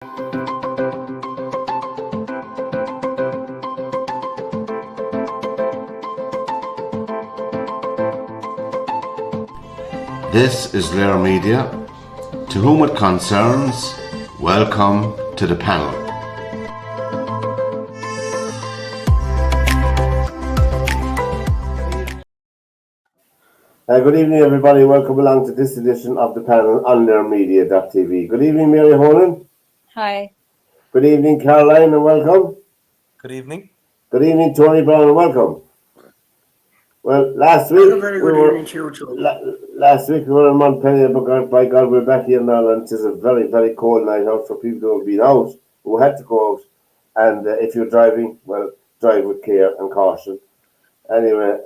This is Lair Media. To whom it concerns, welcome to the panel. Good evening, everybody. Welcome along to this edition of the panel on LairMedia.tv. Good evening, Mary Honan. Hi. Good evening, Caroline, and welcome. Good evening. Good evening, Tony Browne, and welcome. Well, last week we were in Montpellier, but by God, we're back here now, and it is a very, very cold night out for people who have been out, who had to go out. And if you're driving, well, drive with care and caution. Anyway,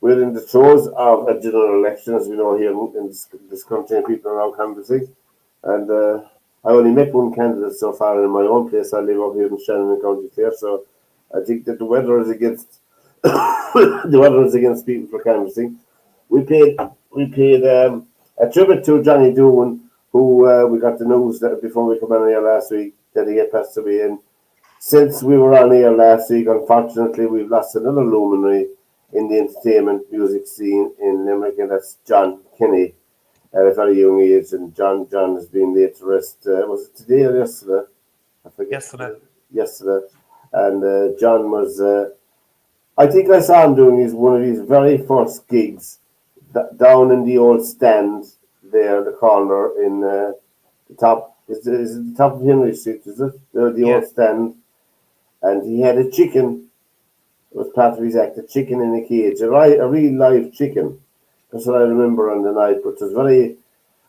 we're in the throes of a general election, as we know, here in this country, and people are now canvassing. And I only met one candidate so far in my own place. I live up here in Shannon, County Clare, so I think that the weather is against people for canvassing. We paid a tribute to Johnny Doohan, who we got the news that before we come on here last week that he had passed away. And since we were on here last week, unfortunately, we've lost another luminary in the entertainment music scene in Limerick, and that's John Kenny at a very young age. And John has been laid to rest. Was it today or yesterday? I forget. Yesterday. And John was. I think I saw him doing one of his very first gigs down in the old stand there, the corner in the top. Is it the top of Henry Street? Is it the old stand? And he had a chicken. It was part of his act, a chicken in a cage, a real live chicken. That's what I remember on the night. But it was very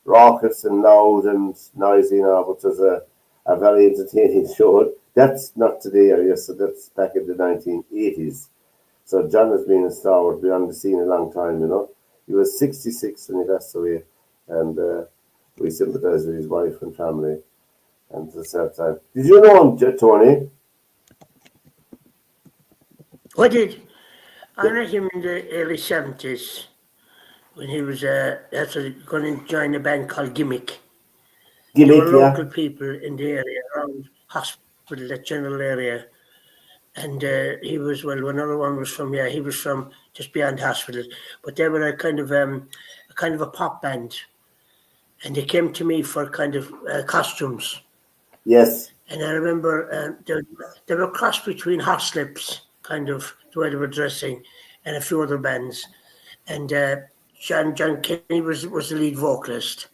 raucous and loud and noisy now. But it was a very entertaining show. That's not today or yesterday. That's back in the 1980s. So John has been a stalwart, been on the scene a long time, you know. He was 66 when he passed away, and we sympathise with his wife and family. And it's a sad time. Did you know him, Tony? I did. I met him in the early 70s when he was going to join a band called Gimmick. There were local people in the area around hospital, that general area. And he was, well, another one was from, he was from just beyond hospital. But they were a kind of a pop band. And they came to me for kind of costumes. Yes. And I remember they were crossed between Hot Slips, kind of the way they were dressing, and a few other bands. And John Kenny was the lead vocalist.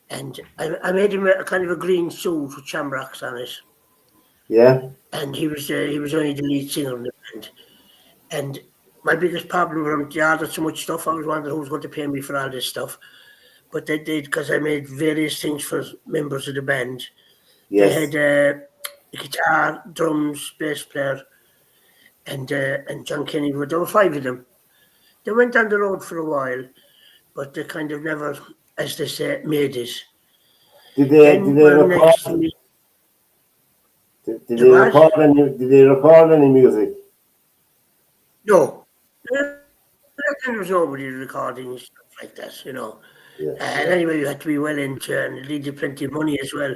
And I made him a kind of a green suit with shamrocks on it. Yeah. And he was only the lead singer in the band. And my biggest problem with him, they ordered so much stuff. I was wondering who was going to pay me for all this stuff. But they did, because I made various things for members of the band. Yes. They had a guitar, drums, bass player, and John Kenny. There were five of them. They went on the road for a while, but they kind of never, as they say, made it. Did they record any music? No. There was nobody recording stuff like that, you know. Yeah. And anyway, you had to be well into it, and it needed plenty of money as well.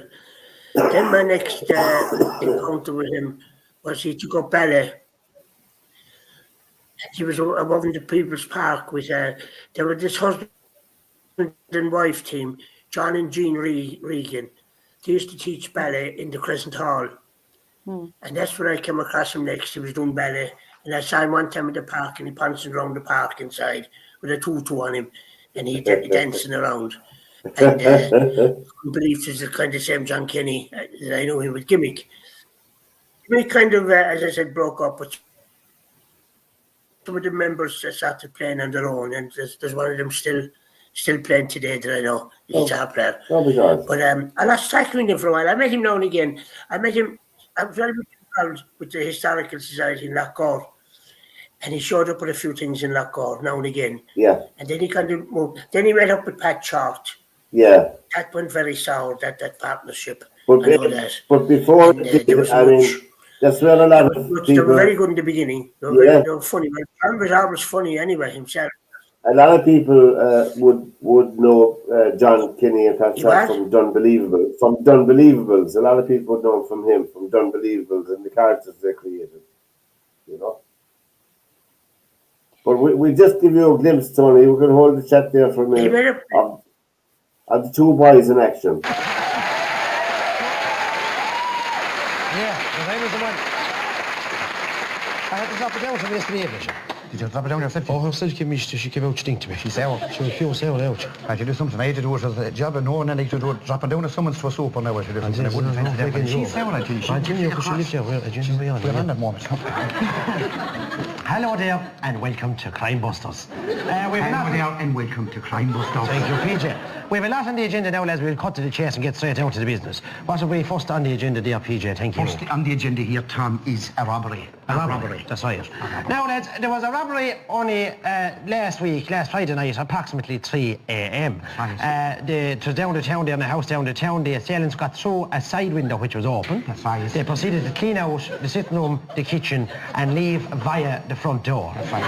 Then my next encounter with him was he took up ballet. He was above in the People's Park with there were this husband and wife team, John and Jean Regan. They used to teach ballet in the Crescent Hall. And that's where I came across him next. He was doing ballet. And I saw him one time in the park, and he pounced around the park inside with a tutu on him, and he dancing around. And I couldn't believe this is kind of same John Kenny that I know him with Gimmick. Gimmick kind of, as I said, broke up, but some of the members started playing on their own, and there's one of them still playing today that I know, the guitar player. But I lost track of him for a while. I met him now and again. I was very much involved with the Historical Society in Loughgore, and he showed up with a few things in Loughgore now and again. Yeah. And then he kind of moved. Then he met up with Pat Short. Yeah. That went very sour, that partnership. But before, that's where a lot of people... They were very good in the beginning. They were funny. But John was always funny anyway himself. A lot of people would know John Kinney and Pat Sharp from Dunbelievable. From Dunbelievables. A lot of people would know him from Dunbelievables and the characters they created. You know. But we just give you a glimpse, Tony. We're going to hold the chat there for a minute of the two boys in action. Yeah, I was the one. I had to drop it down from yesterday evening. Did you drop it down yourself? Oh, herself she came out stink to me. She sour. She was pure sour out. I had to do something. I had to do it as a job and no one had to do it. Dropping down if someone's to a soup or now I should do something. I wouldn't fancy that. She's sour, I tell you. I tell you, because she lives here. We're on that moment. Hello there and welcome to Crime Busters. Hello there and welcome to Crime Busters. Thank you, PJ. We have a lot on the agenda now, lads. We'll cut to the chase and get straight down to the business. What are we first on the agenda there, PJ? Thank you. First on the agenda here, Tom, is a robbery. A robbery. That's right. Now, lads, there was a robbery only last Friday night, approximately 3 a.m. It was down the town there, in the house down the town. The assailants got through a side window which was open. That's right. They proceeded to clean out the sitting room, the kitchen, and leave via the front door. That's right.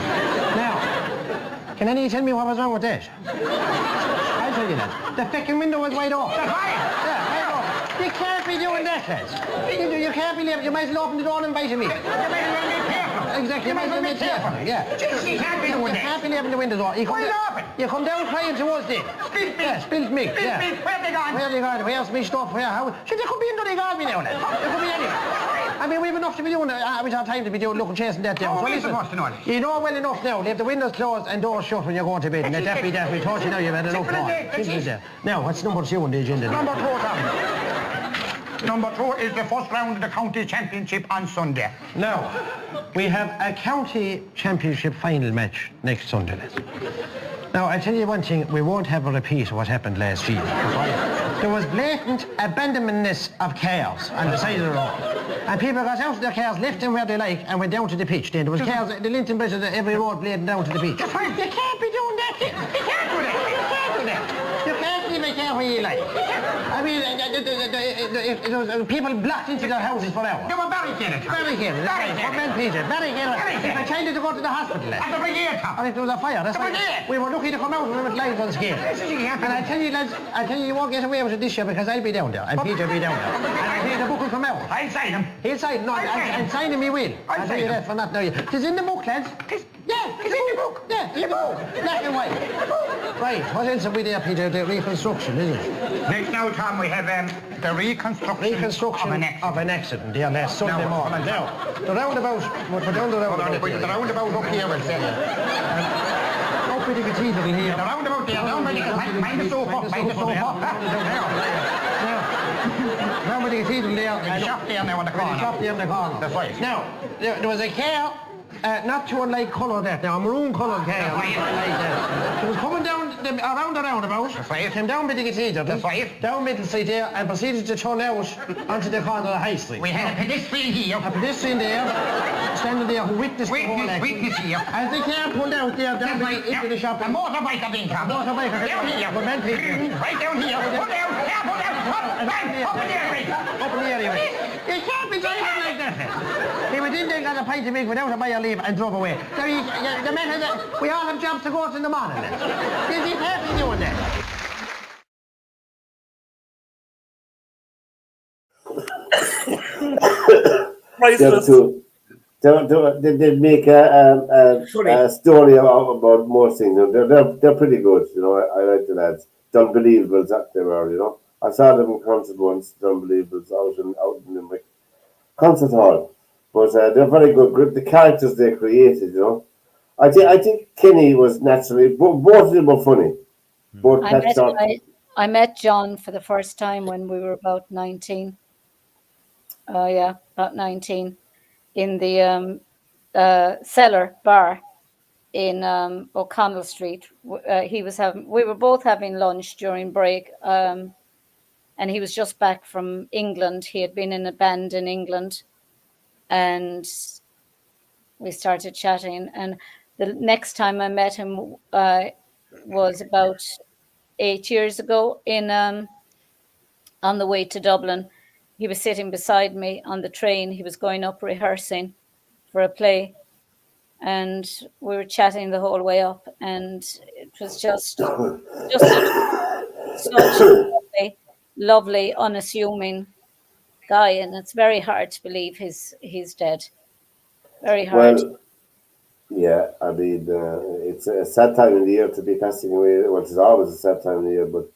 Now, can any of you tell me what was wrong with that? I'll tell you that. The fucking window was wide open. That's right. Yeah, wide open. You can't be doing that, lads. You can't be leaving. You might as well open the door and invite me. Exactly. You might as well be careful. Yeah. You can't be doing that. You can't be leaving the window door. You come down crying towards them. Spilt milk. Yeah, spilt milk. Spilt milk. Where are they gone? Where are they gone? Where's my stuff? Where? How? Should they could be into the garden now, lads? They could be anywhere. I mean, we've enough to be doing. We don't have time to be doing looking chasing that down. So listen, you know well enough now. Leave the windows closed and doors shut when you're going to bed. And let that be that. We told you now you've had enough time. Now, what's number 2 on the agenda? Number 2, Tom. Number 2 is the first round of the county championship on Sunday. Now, we have a county championship final match next Sunday. Now, I'll tell you one thing, we won't have a repeat of what happened last year. There was blatant abandonmentness of cars on the side of the road. And people got out of their cars, left them where they like, and went down to the pitch. Then there was cars, the Linton Bridge, every road leading down to the pitch. You can't be doing that. You can't do that. You can't do that. You can't leave a car where you like. I mean, people blocked into their houses for hours. They were barricaded. Barricaded. Barricaded. I tried to go to the hospital. At the brigade, Tom. And if there was a fire, that's why we were lucky to come out and we were live on scale. And I tell you, lads, you won't get away with it this year because I'll be down there and Peter will be down there. And I think the book will come out. I'll sign him. He'll sign him. No, I'll sign him, he will. I'll tell you that for not now. It's in the book, lads. Yeah, it's in the book. Yeah, it's in the book. Black and white. Right, what else have we there, Peter? The reconstruction, isn't it? Next now, Tom, we have the reconstruction of an accident. Yeah, last Sunday morning. Now, the roundabout, we'll put down the roundabout. The roundabout up here, we'll say. Up with the cathedral here. The roundabout there, down by the mind the sofa. Mind the sofa. Down by the cathedral there. The shop there now on the corner. The shop there on the corner. That's right. Now, there was a car. Not to unlike colour that now, a maroon coloured car. Like that. It was coming down around the roundabout. That's right. Came down by the cathedral. That's right. Down Middle Street there and proceeded to turn out onto the corner of the High Street. We had a pedestrian here. A pedestrian there, standing there who witnessed the whole action. Witness here. As the car pulled out there down into the shop. A motorbiker being come. Motorbiker. Down here. Right down here. Pull down. Yeah, pull down. Up in the area. Up in the area. You can't be driving like that. He was in there, got a pint of milk without a buyer leave and drove away. So the matter that we all have jobs to go to in the morning. Is he happy doing that? They make a story about more things. They're pretty good, you know. I like the lads. Unbelievables that they were, you know. I saw them in concert once. Unbelievables out in Limerick concert hall. But they're very good. The characters they created, you know. I think Kenny was naturally both of them were funny. Both I met John for the first time when we were about 19. About 19, in the Cellar Bar in O'Connell Street. We were both having lunch during break, and he was just back from England. He had been in a band in England. And we started chatting. And the next time I met him was about 8 years ago on the way to Dublin. He was sitting beside me on the train. He was going up rehearsing for a play. and we were chatting the whole way up, and it was just such a lovely, unassuming guy, and it's very hard to believe he's dead. Very hard. Well, yeah, I mean, it's a sad time in the year to be passing away. Well, it's always a sad time of the year, but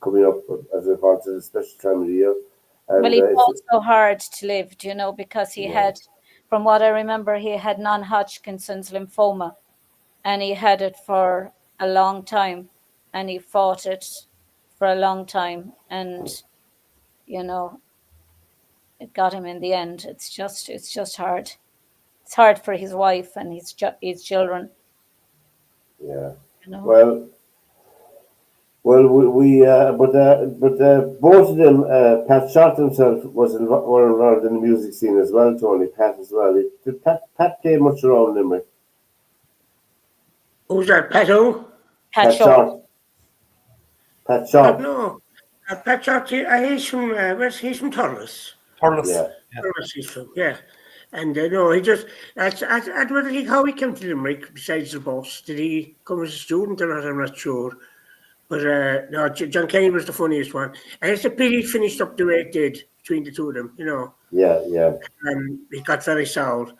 coming up as a part of a special time of the year. Well, And he fought it's, so hard to live, because he yeah, had, from what I remember, he had non-Hodgkin's lymphoma, and he had it for a long time, and he fought it for a long time, and it got him in the end. It's just hard. It's hard for his wife and his children. yeah. You know. Well, but both of them, Pat Short himself were involved in the music scene as well, Tony. Pat as well. Did Pat play much around Limerick? Who's that, Pat who? Pat Short. Pat Short. No. Pat Short, he's from, he's from Thurles. Yeah. Thurles he's from, yeah. And no, he just, I don't think how he came to Limerick besides the bus. Did he come as a student or not? I'm not sure. But no, John Kenny was the funniest one. And it's a pity he finished up the way it did between the two of them, Yeah. He got very sour,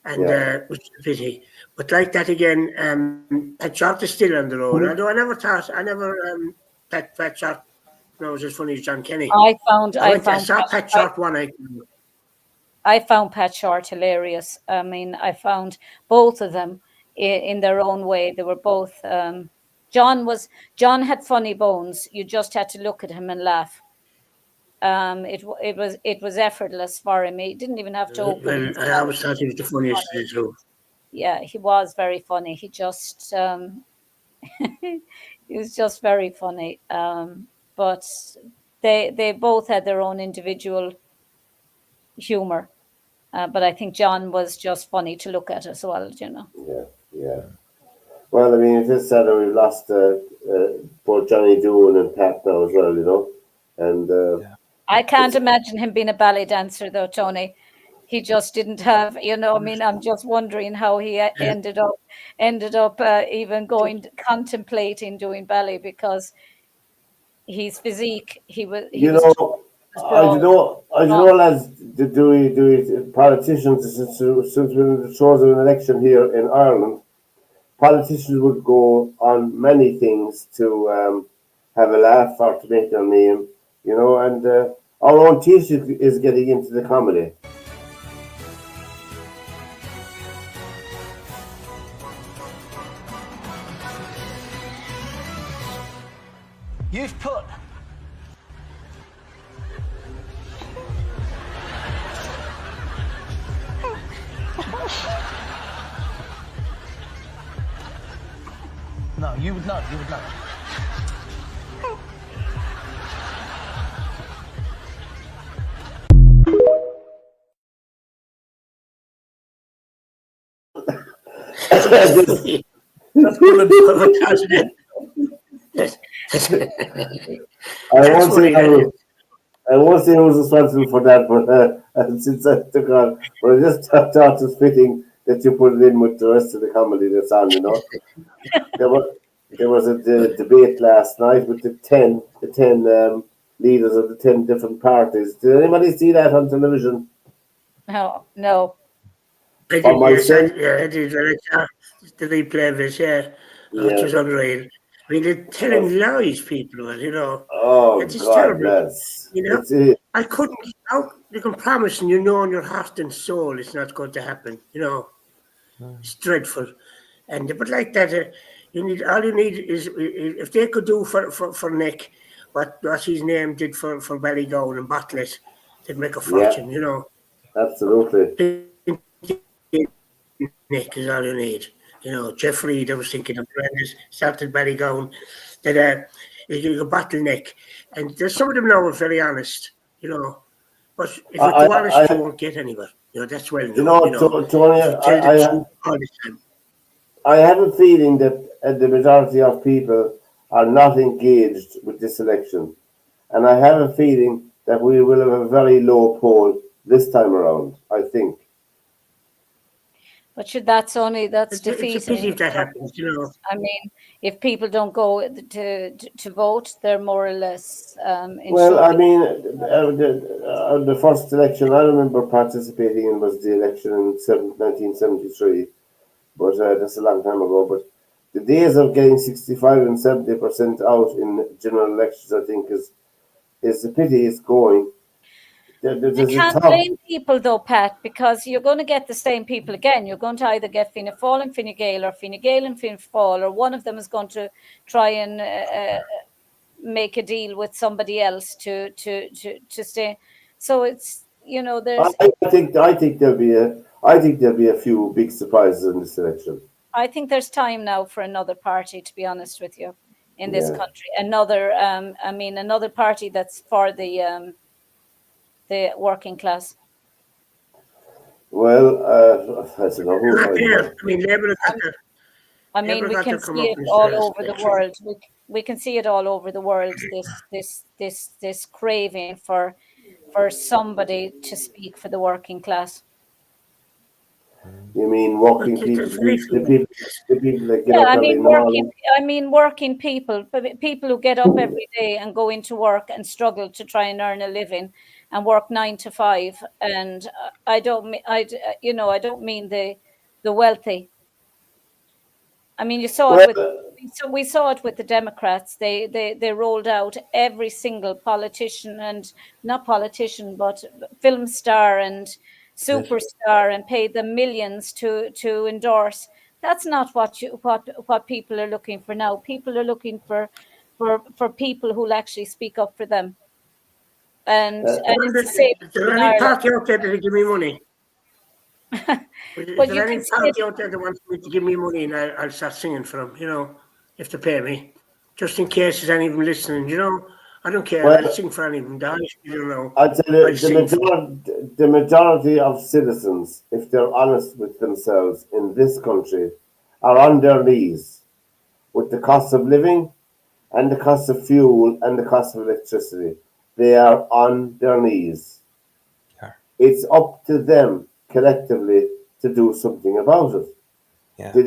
and which is a pity. But like that again, Pat Short is still on the road. Although Pat Short was as funny as John Kenny. I saw Pat Short one night. I found Pat Short hilarious. I mean, I found both of them in their own way. They were both. John had funny bones. You just had to look at him and laugh. It was effortless for him. He didn't even have to open. Well, I always thought he was the funniest of the two. Yeah, he was very funny. He just he was just very funny. But they both had their own individual humor. But I think John was just funny to look at as well, Yeah. Well, I mean, it is sad that we've lost both Johnny Doon and Pat now as well, and I can't imagine him being a ballet dancer, though, Tony. He just didn't have, I mean, I'm just wondering how he ended up even contemplating doing ballet, because his physique, I don't know, lads. Do politicians, since we're in the throes of an election here in Ireland, politicians would go on many things to have a laugh or to make their name, and our own Taoiseach is getting into the comedy. You've put No, you would not. That's good. I won't say who's responsible for that, but since I took on, but I just thought it was fitting that you put it in with the rest of the comedy that's on, There was a debate last night with the 10 leaders of the 10 different parties. Did anybody see that on television? No. I did, I did. The replay of it, which was unreal. I mean, they're telling lies, people, Oh, it's just God terrible. bless. I couldn't. How you can promise, and in your heart and soul, it's not going to happen. It's dreadful. But like that, all you need is if they could do for Nick what his name did for Ballygowan and Bartlett, they'd make a fortune. Absolutely. Nick is all you need. Jeff Reid, I was thinking of Brenda's started Ballygowan, that you could battle Nick. And there's some of them now are very honest, But if you're too honest, you won't get anywhere. That's well known. Tony, I have a feeling that the majority of people are not engaged with this election. And I have a feeling that we will have a very low poll this time around, I think. But that's It's a pity defeating. if that happens, you know. I mean, if people don't go to vote, they're more or less Well, I ensuring. mean, the first election I remember participating in was the election in 1973, but that's a long time ago. But the days of getting 65 and 70% out in general elections, I think, is a pity. It's going. I There's a can't top. blame people though, Pat, because you're going to get the same people again. You're going to either get Fianna Fáil and Fine Gael, or Fine Gael and Fianna Fáil, or one of them is going to try and make a deal with somebody else to stay. So it's I, there's. I think there'll be a few big surprises in this election. I think there's time now for another party, to be honest with you, in this Yeah. country. Another party that's for the working class. Well, I don't know who Not I there. know. I mean, Labour have got to, I mean, Labour we got to can come see up it in this all last over the election. world. We can see it all over the world. This craving for somebody to speak for the working class. You mean working But people, it's very the people that get Yeah, up early in the morning? working people, people who get up every day and go into work and struggle to try and earn a living and work 9 to 5. And I don't mean I don't mean the wealthy. I mean, you saw it Well, with we saw it with the Democrats. They rolled out every single politician, and not politician, but film star and superstar, and paid them millions to endorse. That's not what people are looking for now. People are looking for people who'll actually speak up for them. And it's the same Is there in any Ireland. party out there that will give me money? Is Well, there you any can see it. party out there that wants me to give me money and I'll start singing for them, you know, if they pay me? Just in case there's any of them listening, you know? I don't care. I'll well, sing for any of them. You know, I'd say I'll sing for them. the majority of citizens, if they're honest with themselves in this country, are on their knees with the cost of living and the cost of fuel and the cost of electricity. They are on their knees. Yeah. It's up to them collectively to do something about it. Yeah. They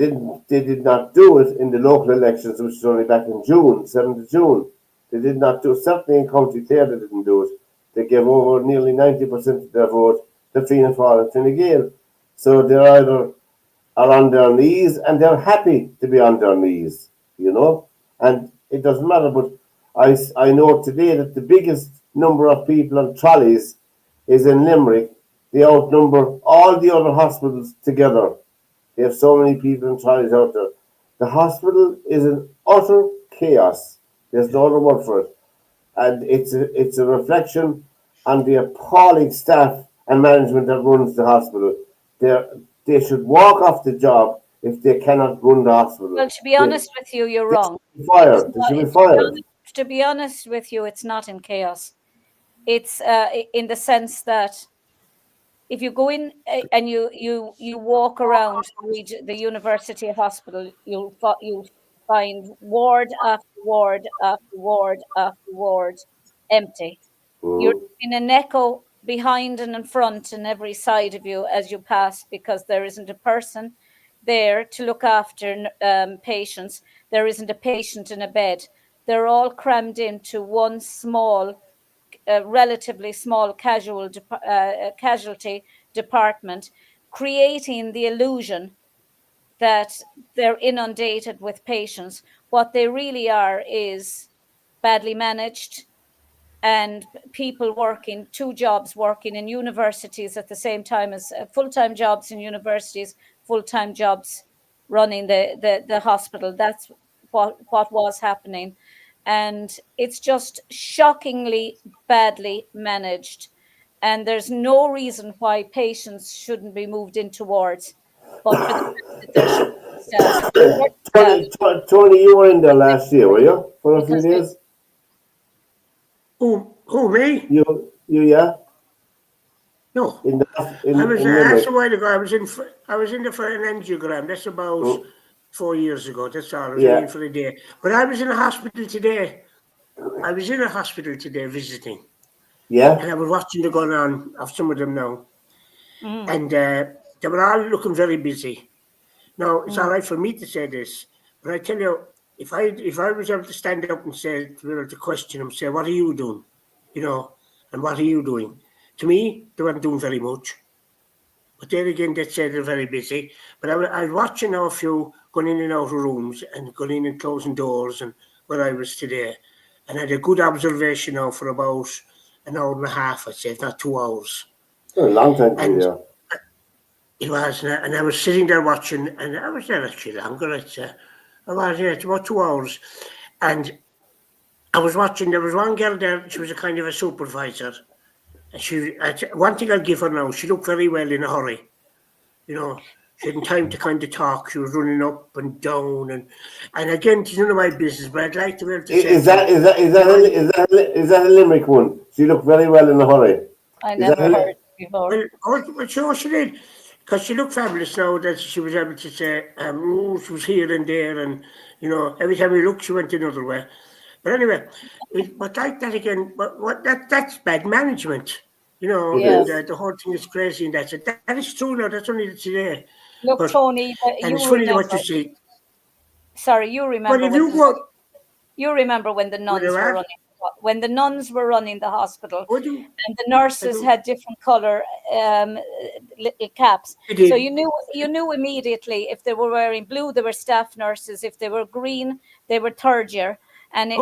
did not do it in the local elections, which was only back in June, 7th of June. They did not do it. Certainly in County Clare they didn't do it. They gave over nearly 90% of their vote to Fianna Fáil and Fine Gael. So they're either are on their knees and they're happy to be on their knees, you know? And it doesn't matter, but I know today that the biggest number of people on trolleys is in Limerick. They outnumber all the other hospitals together. They have so many people in trolleys out there. The hospital is in utter chaos. There's no other word for it. And it's a reflection on the appalling staff and management that runs the hospital. They should walk off the job if they cannot run the hospital. Well, to be honest with you, you're wrong. They should be fired. They should be fired. To be honest with you, it's not in chaos. It's in the sense that if you go in and you walk around the university hospital, you'll find ward after ward after ward after ward empty. You're in an echo behind and in front and every side of you as you pass, because there isn't a person there to look after patients. There isn't a patient in a bed. They're all crammed into one small, relatively small casualty department, creating the illusion that they're inundated with patients. What they really are is badly managed, and people working 2 jobs, working in universities at the same time as full-time jobs in universities, full-time jobs running the hospital. That's what was happening. And it's just shockingly badly managed. And there's no reason why patients shouldn't be moved into wards. But for the fact that there should be staff, Tony, you were in there last year, were you? For a few because days? Who, me? You, yeah? No. In I was in that's Limerick. a while ago. I was in there for an angiogram. That's about 4 years ago. That's all. I was in for the day. But I was in a hospital today. I was in a hospital today visiting, Yeah? and I was watching the going on of some of them now. And they were all looking very busy. Now, it's all right for me to say this, but I tell you, if I was able to stand up and say, to question them, say, what are you doing? And what are you doing? To me, they weren't doing very much. But there again, they'd say they're very busy. But I was watching now a few going in and out of rooms and going in and closing doors and where I was today. And I had a good observation now for about an hour and a half, I'd say, if not 2 hours. A long time to be And there. it was, and I was sitting there watching, and I was there actually longer, I'd say. I was, it's about 2 hours. And I was watching, there was one girl there, she was a kind of a supervisor. And one thing I'll give her now, she looked very well in a hurry. She hadn't time to kind of talk. She was running up and down, and again, it's none of my business. But I'd like to be able to say, Is that a Limerick one? She looked very well in a hurry. I never heard it before. Well, sure she did, because she looked fabulous now that she was able to say, she was here and there, and every time we looked, she went another way. But anyway, but like that again, that's bad management. Yes. And the whole thing is crazy, and that is true now. That's only today. Look, Tony, and it's funny what you see. Sorry, you remember. But if you remember when the nuns were running. When the nuns were running the hospital, and the nurses had different color little caps, so you knew immediately if they were wearing blue, they were staff nurses. If they were green, they were third year, and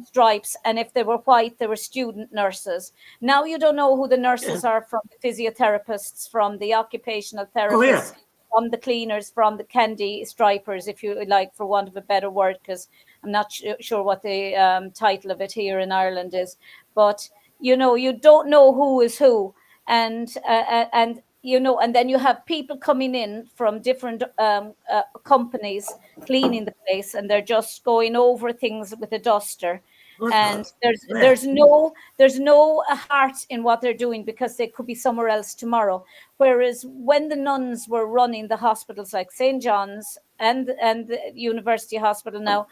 stripes. And if they were white, they were student nurses. Now you don't know who the nurses are, from the physiotherapists, from the occupational therapists, from the cleaners, from the candy stripers, if you like, for want of a better word, because I'm not sure what the title of it here in Ireland is. But, you don't know who is who. And then you have people coming in from different companies cleaning the place, and they're just going over things with a duster. And there's no heart in what they're doing, because they could be somewhere else tomorrow. Whereas when the nuns were running the hospitals like St. John's and the University Hospital now,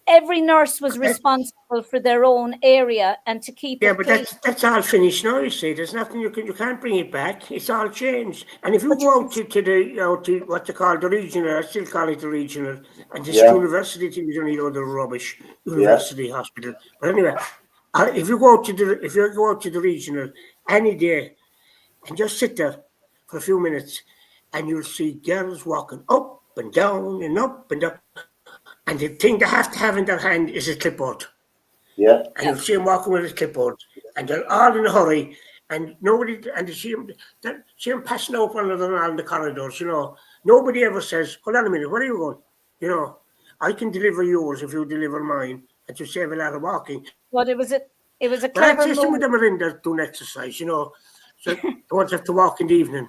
every nurse was responsible for their own area and to keep it clean. But that's all finished now. You see, there's nothing you can't bring it back. It's all changed. And if you go out to the to what they call the regional, I still call it the regional, and this university thing is only the rubbish. University hospital. But anyway, if you go out to the regional any day and just sit there for a few minutes, and you'll see girls walking up and down and up and down. And the thing they have to have in their hand is a clipboard. Yeah. And you'll see them walking with a clipboard. And they're all in a hurry. And you see them passing out one another along the corridors, Nobody ever says, hold on a minute, where are you going? I can deliver yours if you deliver mine. And you save a lot of walking. But it was a clever move. Some of them are in there doing exercise, So they won't have to walk in the evening.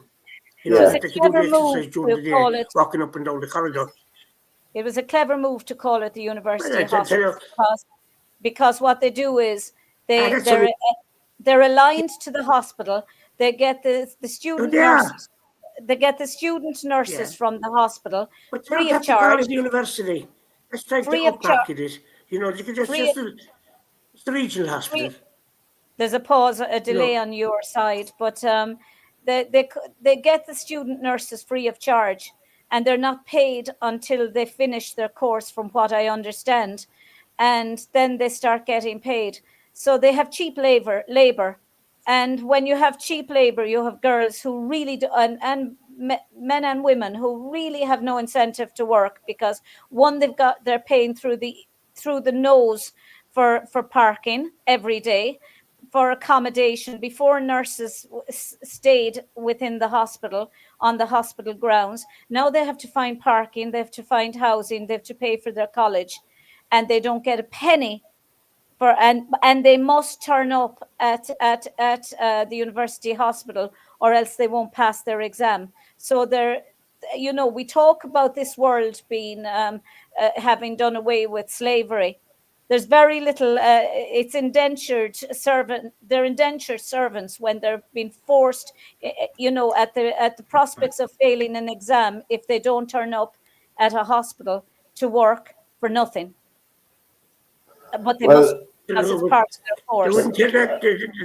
They can do the exercise during the day, walking up and down the corridor. It was a clever move to call it the University Hospital, because what they do is they're aligned to the hospital. They get the student nurses. They get the student nurses from the hospital free of charge. The university. Let's try to upmarket it. You can just it's the regional hospital. There's a delay on your side, but they get the student nurses free of charge. And they're not paid until they finish their course, from what I understand. And then they start getting paid. So they have cheap labor. And when you have cheap labor, you have girls who really do, and men and women who really have no incentive to work, because one, they're paying through the nose for parking every day, for accommodation. Before, nurses stayed within the hospital, on the hospital grounds. Now they have to find parking, they have to find housing, they have to pay for their college, and they don't get a penny and they must turn up at the university hospital, or else they won't pass their exam. So we talk about this world being having done away with slavery. There's very little. It's indentured servant. They're indentured servants when they're being forced, at the prospects of failing an exam, if they don't turn up at a hospital to work for nothing. But they must, as it's part of their course. They wouldn't do that.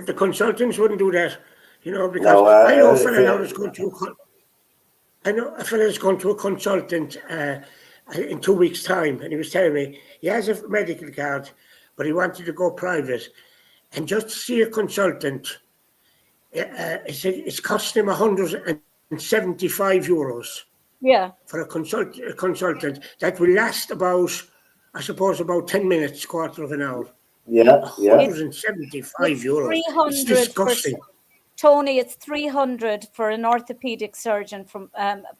The consultants wouldn't do that, because I know a fellow now is going to. I know a fella's going to a consultant in 2 weeks' time, and he was telling me he has a medical card, but he wanted to go private. And just to see a consultant, it's costing him €175 Yeah. for a consultant that will last about, I suppose, about 10 minutes, quarter of an hour. Yeah. €175. It's disgusting. Tony, it's 300 for an orthopedic surgeon from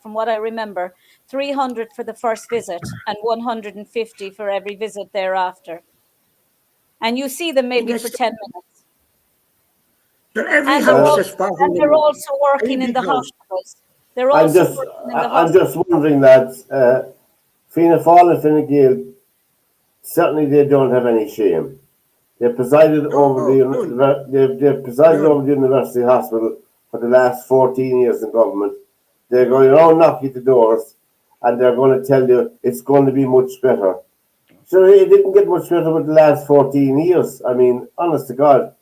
what I remember, 300 for the first visit and 150 for every visit thereafter. And you see them maybe for 10 minutes. So every And house that's bothering and they're them, also working in the hospitals. They're I'm also just, working in the I'm hospitals. just wondering that Fianna Fáil and Fine Gael, certainly they don't have any shame. They presided over they've presided over the University Hospital for the last 14 years in government. They're going around knocking the doors, and they're going to tell you it's going to be much better. So it didn't get much better with the last 14 years. I mean, honest to God.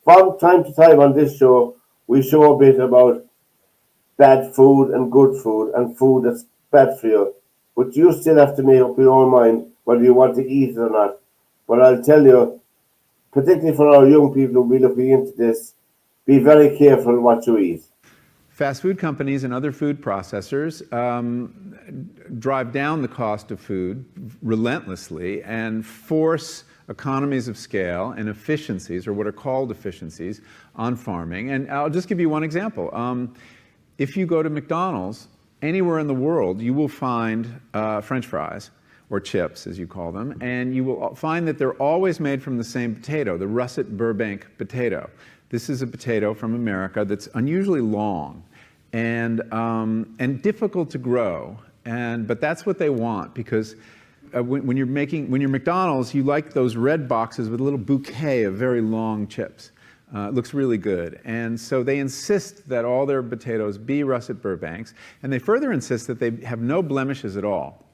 From time to time on this show, we show a bit about bad food and good food and food that's bad for you. But you still have to make up your own mind whether you want to eat it or not. But I'll tell you, particularly for our young people who will be looking into this, be very careful what you eat. Fast food companies and other food processors drive down the cost of food relentlessly and force economies of scale and efficiencies, or what are called efficiencies, on farming. And I'll just give you one example. If you go to McDonald's, anywhere in the world, you will find French fries, or chips, as you call them, and you will find that they're always made from the same potato, the russet Burbank potato. This is a potato from America that's unusually long and difficult to grow, but that's what they want, because when you're McDonald's, you like those red boxes with a little bouquet of very long chips. It looks really good. And so they insist that all their potatoes be russet Burbanks, and they further insist that they have no blemishes at all.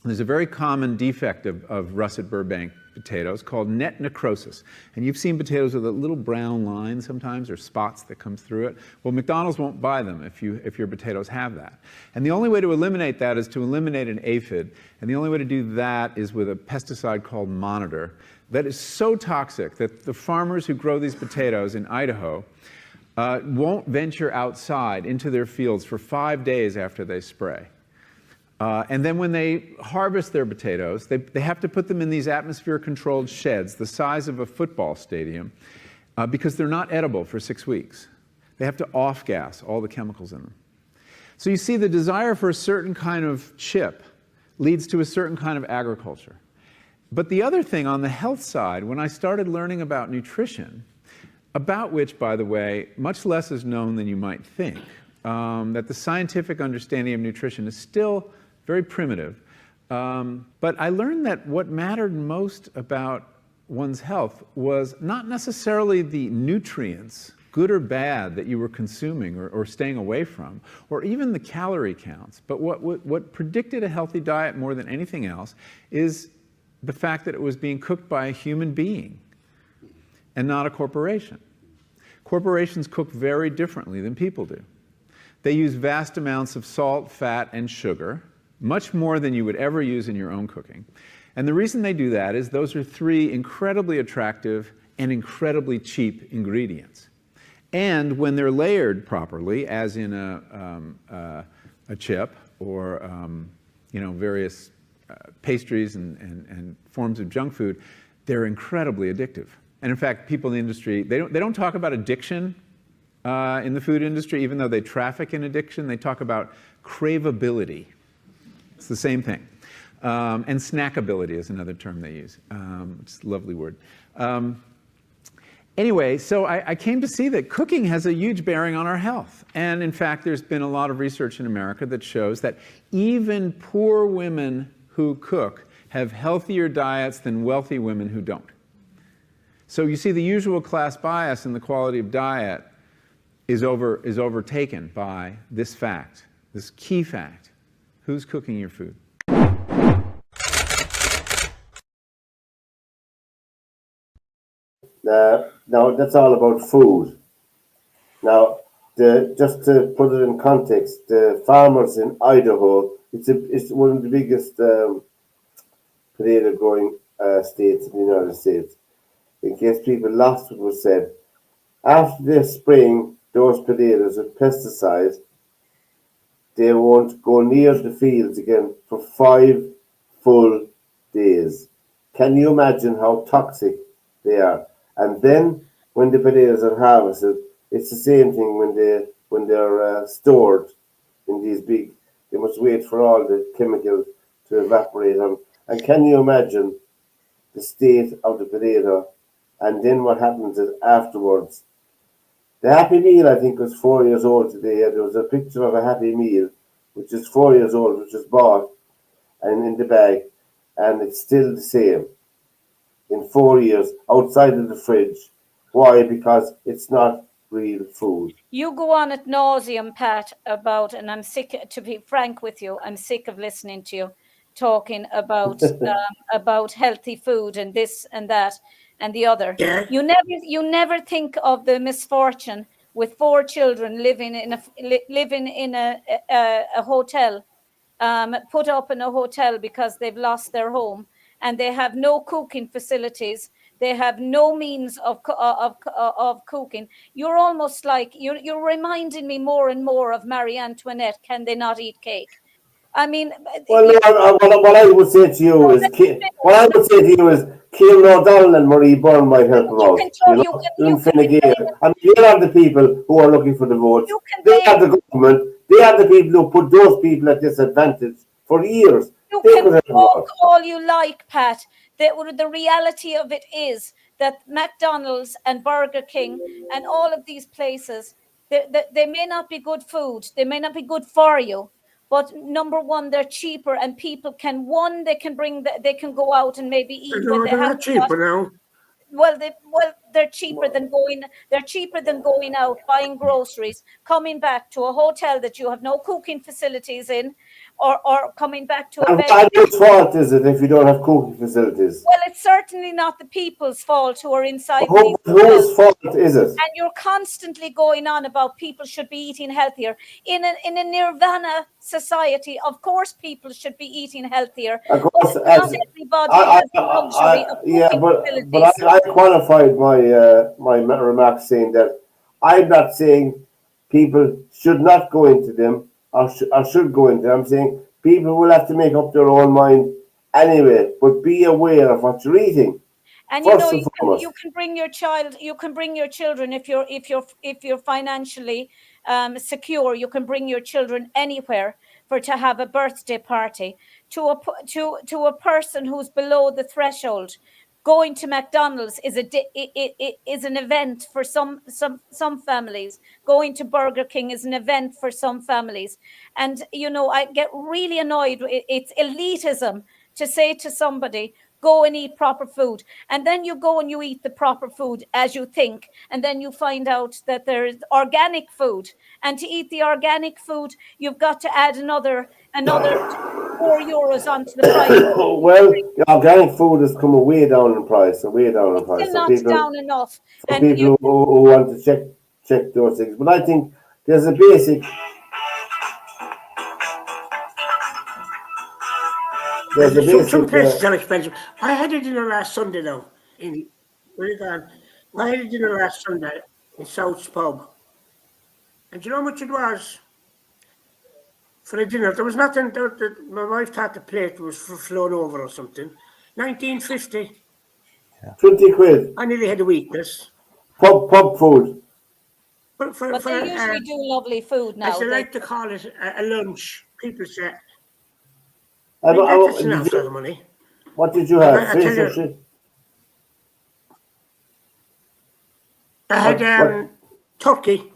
There's a very common defect of russet Burbank potatoes called net necrosis. And you've seen potatoes with a little brown line sometimes, or spots that come through it. Well, McDonald's won't buy them if your potatoes have that. And the only way to eliminate that is to eliminate an aphid. And the only way to do that is with a pesticide called Monitor that is so toxic that the farmers who grow these potatoes in Idaho won't venture outside into their fields for 5 days after they spray. And then when they harvest their potatoes, they have to put them in these atmosphere-controlled sheds the size of a football stadium because they're not edible for 6 weeks. They have to off-gas all the chemicals in them. So you see, the desire for a certain kind of chip leads to a certain kind of agriculture. But the other thing on the health side, when I started learning about nutrition, about which, by the way, much less is known than you might think, that the scientific understanding of nutrition is still very primitive. But I learned that what mattered most about one's health was not necessarily the nutrients, good or bad, that you were consuming or staying away from, or even the calorie counts. But what predicted a healthy diet more than anything else is the fact that it was being cooked by a human being and not a corporation. Corporations cook very differently than people do. They use vast amounts of salt, fat, and sugar, much more than you would ever use in your own cooking. And the reason they do that is those are three incredibly attractive and incredibly cheap ingredients. And when they're layered properly, as in a chip or various pastries and forms of junk food, they're incredibly addictive. And in fact, people in the industry, they don't talk about addiction in the food industry, even though they traffic in addiction. They talk about craveability. It's the same thing. And snackability is another term they use. It's a lovely word. Anyway, so I came to see that cooking has a huge bearing on our health. And in fact, there's been a lot of research in America that shows that even poor women who cook have healthier diets than wealthy women who don't. So you see, the usual class bias in the quality of diet is overtaken by this fact, this key fact. Who's cooking your food? Now, that's all about food. Now, just to put it in context, the farmers in Idaho, it's one of the biggest potato growing states in the United States. In case people lost what was said, after they spraying those potatoes with pesticides, they won't go near the fields again for 5 full days. Can you imagine how toxic they are? And then when the potatoes are harvested, it's the same thing when they're stored in these big. They must wait for all the chemicals to evaporate. And can you imagine the state of the potato? And then what happens is afterwards. The Happy Meal, I think, was 4 years old today. There was a picture of a Happy Meal, which is 4 years old, which was bought and in the bag, and it's still the same in 4 years outside of the fridge. Why? Because it's not real food. You go on ad nauseum, Pat, about, and I'm sick, to be frank with you, I'm sick of listening to you talking about healthy food and this and that and the other. Yeah. You never think of the misfortune with 4 children living in a hotel, put up in a hotel because they've lost their home and they have no cooking facilities. They have no means of cooking. You're almost like you're reminding me more and more of Marie Antoinette. Can they not eat cake? I mean, well, what I would say to you is, Ciaran O'Donnell and Marie Byrne might help them out. Fine Gael. I mean, they are the people who are looking for the votes. They are the government. They are the people who put those people at disadvantage for years. You can talk all you like, Pat. The reality of it is that McDonald's and Burger King and all of these places, they may not be good food. They may not be good for you. But number one, they're cheaper, and people can they can go out and maybe eat when they have cheaper now. Well, they're cheaper than going out, buying groceries, coming back to a hotel that you have no cooking facilities in, or coming back to a bed. Whose fault is it if you don't have cooking facilities? Well, it's certainly not the people's fault who are inside. Whose fault is it? And you're constantly going on about people should be eating healthier. In a nirvana society, of course, people should be eating healthier. Of course, not everybody has the luxury of cooking facilities. But I qualified my remarks saying that I'm not saying people should not go into them or should go into them. I'm saying people will have to make up their own mind anyway, but be aware of what you're eating. And you can bring your child. You can bring your children if you're financially secure. You can bring your children anywhere to have a birthday party. To a person who's below the threshold, going to McDonald's is an event for some families. Going to Burger King is an event for some families. And I get really annoyed. It's elitism to say to somebody, go and eat proper food. And then you go and you eat the proper food as you think. And then you find out that there's organic food. And to eat the organic food, you've got to add another €4 onto the price. Well, the organic food is coming way down in price. Still not down enough. For people who want to check those things. But I think there's a basic... Some places are expensive. I had a dinner last Sunday now. I had a dinner last Sunday in South's Pub. And do you know how much it was? For a dinner, there was nothing. My wife thought the plate was flown over or something. 19.50. 20 quid. I nearly had a weakness. Pub food. But they usually do lovely food now. As they like to call it a lunch. People say... That's enough for the money. What did you have? I had turkey.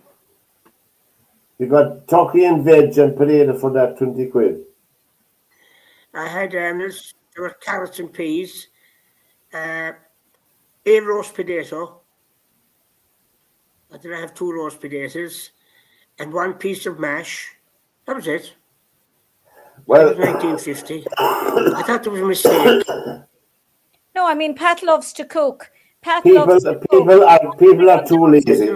You got turkey and veg and potato for that 20 quid. I had there were carrots and peas, a roast potato. I did have 2 roast potatoes and 1 piece of mash. That was it. Well, it was 1950. I thought there was a mistake. No, I mean Pat loves to cook. People are too lazy.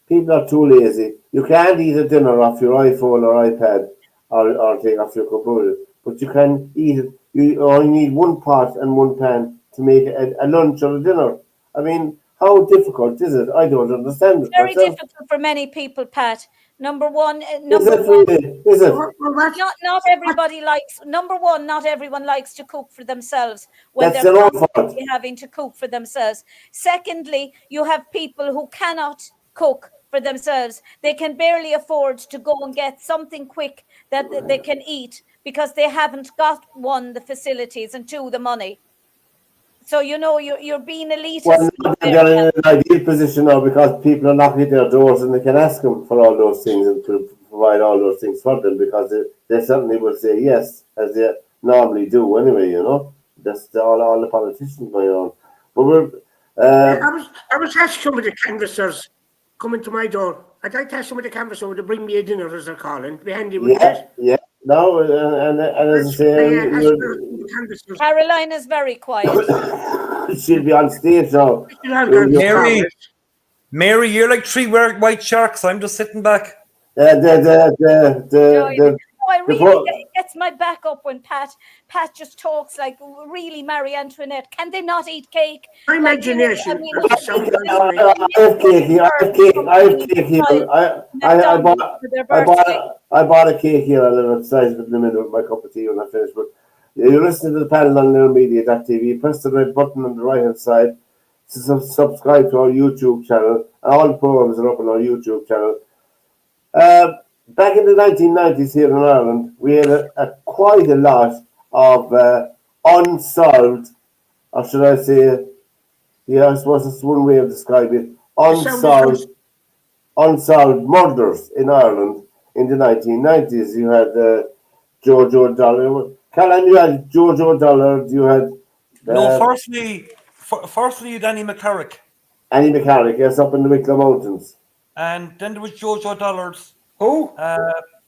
People are too lazy. You can't eat a dinner off your iPhone or iPad or take off your computer, but you can eat it. You only need one pot and one pan to make a lunch or a dinner. I mean, how difficult is it? I don't understand it Very myself. difficult for many people, Pat. Number one, Is it really? Is it? not everybody likes. Number one, not everyone likes to cook for themselves when That's they're their own fault. constantly having to cook for themselves. Secondly, you have people who cannot cook for themselves. They can barely afford to go and get something quick that they can eat because they haven't got, one, the facilities, and two, the money. So you're being Well, elitist. now they're in an ideal position now because people are knocking at their doors and they can ask them for all those things and to provide all those things for them because they certainly will say yes, as they normally do anyway, That's all the politicians going on. But we're... I was asking some of the canvassers coming to my door. I'd like to ask some of the canvassers to bring me a dinner, as they're calling. Be handy, wouldn't it? Yeah. No, and as I say, Caroline is very quiet. she'll be on stage now. Mary, you're like three white sharks. I'm just sitting back. I really it gets my back up when Pat just talks like really Marie Antoinette. Can they not eat cake? My imagination. I have cake here. I bought a cake here. I'll emphasize it in a minute with my cup of tea when I finish. But you're listening to the panel on LearMedia.tv. Press the red button on the right hand side to subscribe to our YouTube channel. All the programs are up on our YouTube channel. Back in the 1990s here in Ireland, we had quite a lot of unsolved, or should I say, I suppose it's one way of describing it, unsolved murders in Ireland in the 1990s. You had Jojo Dollar. Caroline, you had Jojo Dollar. You had... firstly, you had Annie McCarrick. Annie McCarrick, yes, up in the Wicklow Mountains. And then there was Jojo Dollars. Who?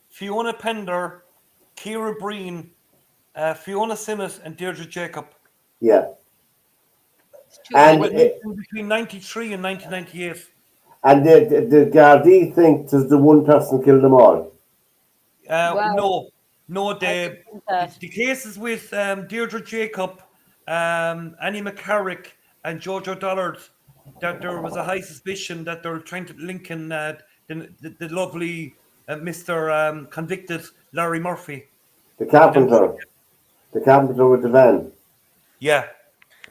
Fiona Pender, Ciara Breen, Fiona Sinnott, and Deirdre Jacob. Yeah. And between 93 and 1998. And did Gardaí think that the one person killed them all? No. The cases with Deirdre Jacob, Annie McCarrick, and Jojo Dollard, that there was a high suspicion that they were trying to link in the lovely Mr. Convicted Larry Murphy. The carpenter with the van. Yeah,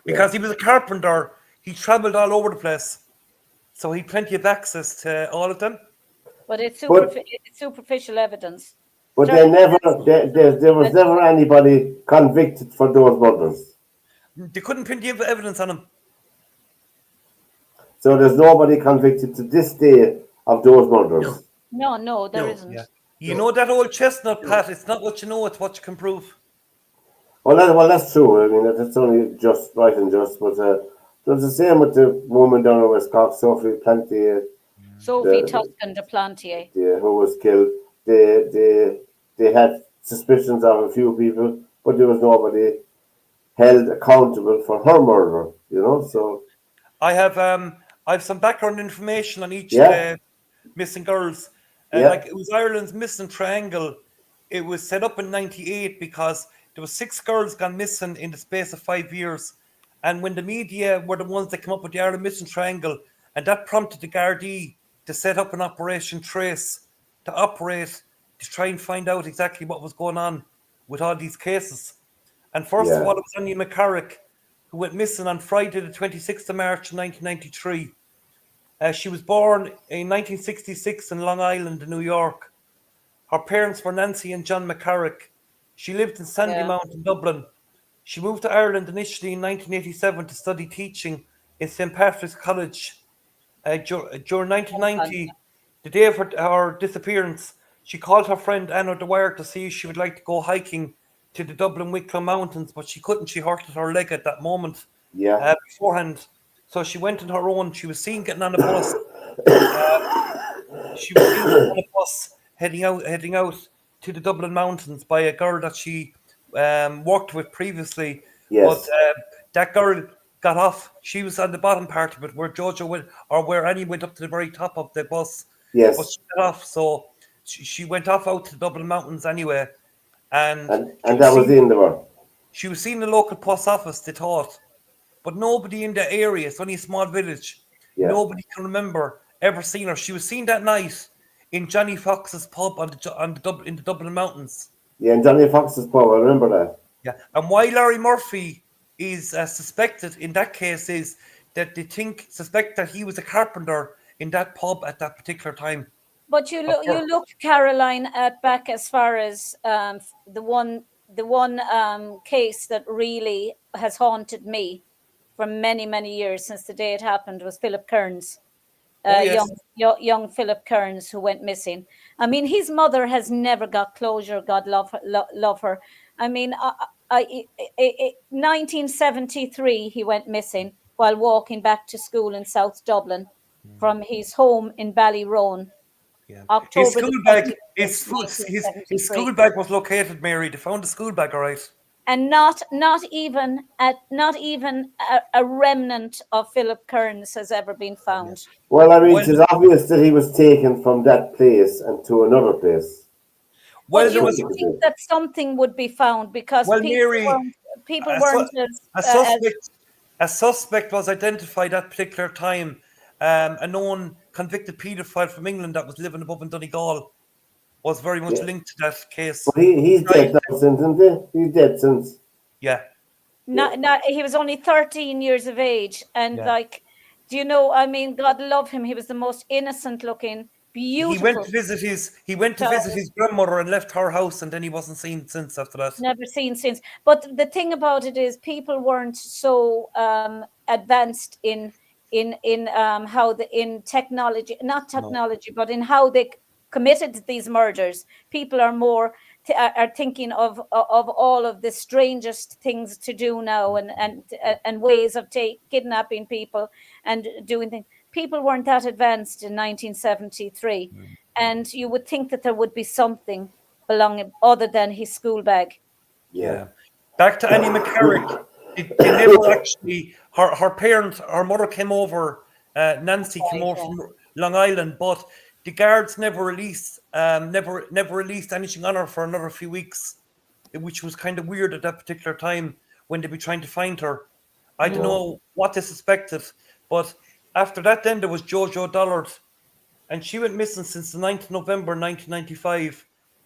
because he was a carpenter, he travelled all over the place, so he had plenty of access to all of them. But it's superficial evidence. But there was never anybody convicted for those murders. They couldn't pin the evidence on him. So there's nobody convicted to this day of those murders. No, there isn't. Yeah. You know that old chestnut, Pat. It's not what you know; it's what you can prove. Well, that's true. I mean, that's only just right and just. But there's the same with the woman down in West Cork, Sophie Plantier. Sophie Tuscan de Plantier. Yeah, who was killed. They had suspicions of a few people, but there was nobody held accountable for her murder. So I have some background information on each missing girls. Like it was Ireland's missing triangle. It was set up in '98 because there were 6 girls gone missing in the space of 5 years, and when the media were the ones that came up with the Ireland missing triangle, and that prompted the Gardaí to set up an Operation Trace to try and find out exactly what was going on with all these cases. And first of all, it was Annie McCarrick, who went missing on Friday, the 26th of March, 1993. She was born in 1966 in Long Island, New York. Her parents were Nancy and John McCarrick. She lived in Sandymount in Dublin. She moved to Ireland initially in 1987 to study teaching in St. Patrick's College. During 1990, the day of her disappearance, she called her friend Anna Dwyer to see if she would like to go hiking to the Dublin Wicklow Mountains, but she couldn't. She hurted her leg at that moment beforehand. So she went on her own. She was seen getting on a bus. Heading out to the Dublin Mountains by a girl that she worked with previously. Yes. But that girl got off. She was on the bottom part of it where Jojo went, or where Annie went up to the very top of the bus. Yes. But she got off, so she went off out to the Dublin Mountains anyway. And that was the end of her. She was seen in the local post office, they thought. But nobody in the area, it's only a small village, nobody can remember ever seeing her. She was seen that night in Johnny Fox's pub in the Dublin Mountains. Yeah, in Johnny Fox's pub, I remember that. Yeah, and why Larry Murphy is suspected in that case is that they suspect that he was a carpenter in that pub at that particular time. But you look, Caroline, at back as far as the one case that really has haunted me for many, many years since the day it happened was Philip Kearns. Young Philip Kearns, who went missing. I mean, his mother has never got closure. God love her. I mean, 1973, he went missing while walking back to school in South Dublin from his home in Ballyrone. Yeah. October his school bag was located, Mary. They found the school bag, all right. And not even a remnant of Philip Kearns has ever been found. Well, I mean, it's obvious that he was taken from that place and to another place. Well, you would think that something would be found because people weren't a suspect was identified at that particular time. A known convicted paedophile from England that was living above in Donegal was very much linked to that case. But he's dead now since, isn't he? He's dead since. Yeah. He was only 13 years of age. And do you know, I mean, God love him. He was the most innocent looking, beautiful. He went to visit his grandmother and left her house, and then he wasn't seen since after that. Never seen since. But the thing about it is people weren't so advanced in technology, but in how they committed these murders. People are more are thinking of all of the strangest things to do now and ways of kidnapping people and doing things. People weren't that advanced in 1973, and you would think that there would be something belonging other than his school bag. Yeah. Back to Annie McCarrick. They never actually. Her mother came over. Nancy came over from Long Island, but the guards never released anything on her for another few weeks, which was kind of weird at that particular time when they'd be trying to find her. I don't know what they suspected, but after that, then there was Jojo Dollard, and she went missing since the 9th of November 1995.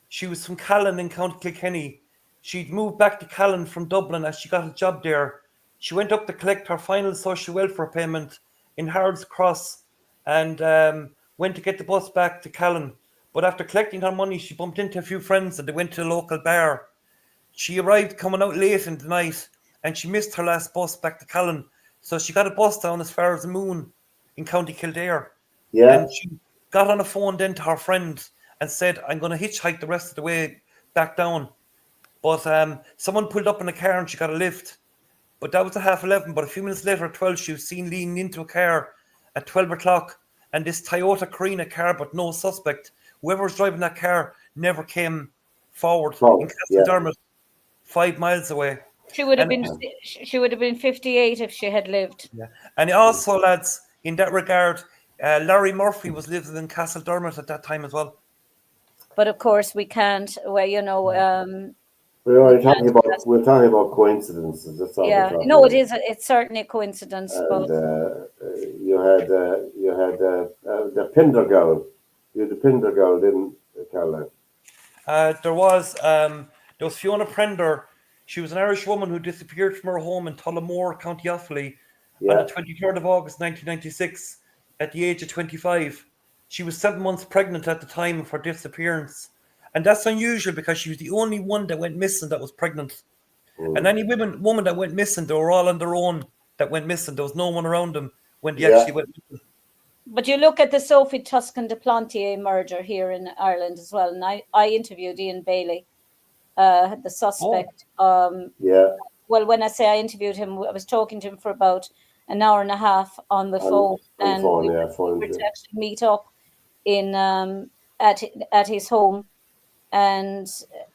She was from Callan in County Kilkenny. She'd moved back to Callan from Dublin as she got a job there. She went up to collect her final social welfare payment in Harold's Cross and went to get the bus back to Callan. But after collecting her money, she bumped into a few friends and they went to a local bar. She arrived coming out late in the night and she missed her last bus back to Callan. So she got a bus down as far as the Moon in County Kildare. Yeah. And she got on the phone then to her friend and said, I'm going to hitchhike the rest of the way back down. But someone pulled up in a car and she got a lift. But that was at 11:30. But a few minutes later at 12, she was seen leaning into a car at 12 o'clock. And this Toyota Carina car, but no suspect. Whoever was driving that car never came forward in Castledermot, 5 miles away. She would have been 58 if she had lived. Yeah. And also, lads, in that regard, Larry Murphy was living in Castledermot at that time as well. But of course, we can't. Well, you know, we're talking about coincidences. That's all. Yeah, no, it is. It's certainly a coincidence. And, but you had the Pinder girl. You had the Pinder girl, didn't you, Caroline? There was Fiona Prender. She was an Irish woman who disappeared from her home in Tullamore, County Offaly, on the 23rd of August, 1996, at the age of 25. She was 7 months pregnant at the time of her disappearance. And that's unusual because she was the only one that went missing that was pregnant. And any woman that went missing, they were all on their own that went missing. There was no one around them when they actually went missing. But you look at the Sophie Tuscan de Plantier murder here in Ireland as well. And I interviewed Ian Bailey, the suspect. Well, when I say I interviewed him, I was talking to him for about an hour and a half on the phone. We were to actually meet up in at his home and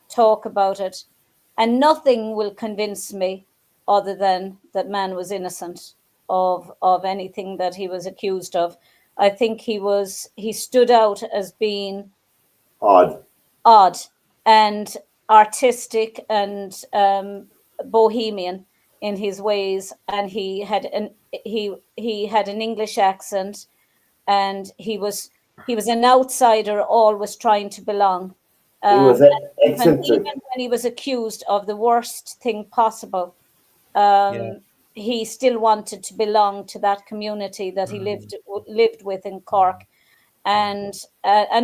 talk about it. And nothing will convince me other than that man was innocent of anything that he was accused of. I think he stood out as being odd and artistic and bohemian in his ways, and he had an English accent, and he was an outsider, always trying to belong. He was eccentric. Even when he was accused of the worst thing possible, he still wanted to belong to that community that he lived with in Cork, and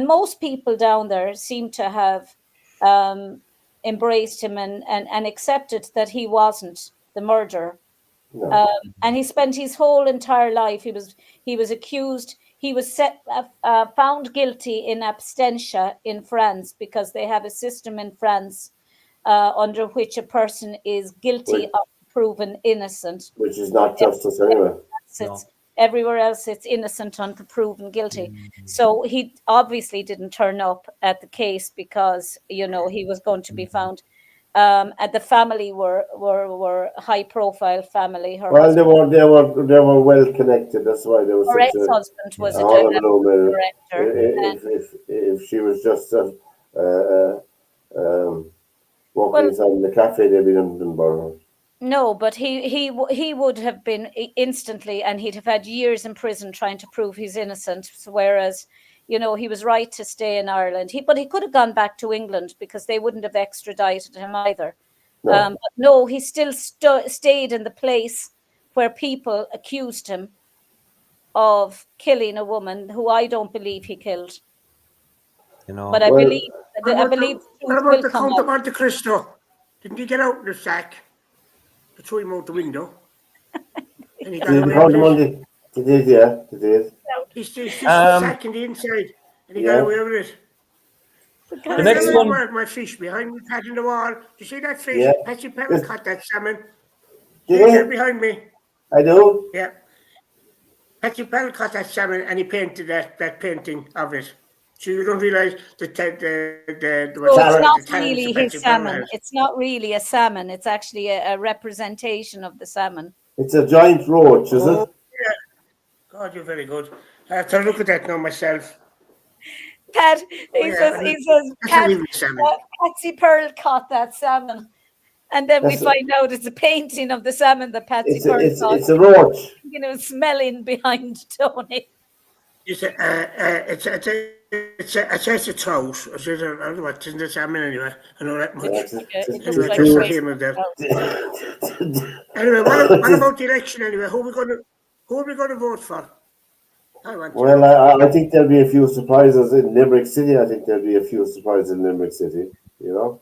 most people down there seem to have embraced him and accepted that he wasn't the murderer. No. And he spent his whole entire life. He was accused. He was found guilty in absentia in France, because they have a system in France under which a person is guilty of proven innocent. Which is not justice anyway. Everywhere else, it's innocent until proven guilty. So he obviously didn't turn up at the case because, he was going to be found. And the family were high profile family. They were well connected. That's why they were. Her ex-husband was a director. If she was just working inside in the cafe, they'd be in Borough. No, but he would have been instantly, and he'd have had years in prison trying to prove he's innocent. Whereas, he was right to stay in Ireland. But he could have gone back to England, because they wouldn't have extradited him either. No, but no, he still stayed in the place where people accused him of killing a woman who I don't believe he killed. But I believe what about the Count of Monte Cristo? Didn't he get out in the sack? They threw him out the window. And he got away with it. He did. He's still sack in the inside, and he got away with it. The next one. My fish behind me, patting the wall. Do you see that fish? Yeah. Patsy Pepper caught that salmon. Yeah. Behind me. I do. Yeah. Patsy Pepper caught that salmon, and he painted that painting of it. So you don't realise it's not really his salmon. It's not really a salmon. It's actually a representation of the salmon. It's a giant roach, is it? Yeah. God, you're very good. I have to look at that now myself. Pat, he says, Patsy Pearl caught that salmon. And then we find out it's a painting of the salmon that Patsy Pearl caught. It's a roach. Smelling behind Tony. It's a trout. I don't know what, isn't it salmon anyway? I know that much. Anyway, what about the election anyway? Who are we going to vote for? I think there'll be a few surprises in Limerick City. I think there'll be a few surprises in Limerick City. In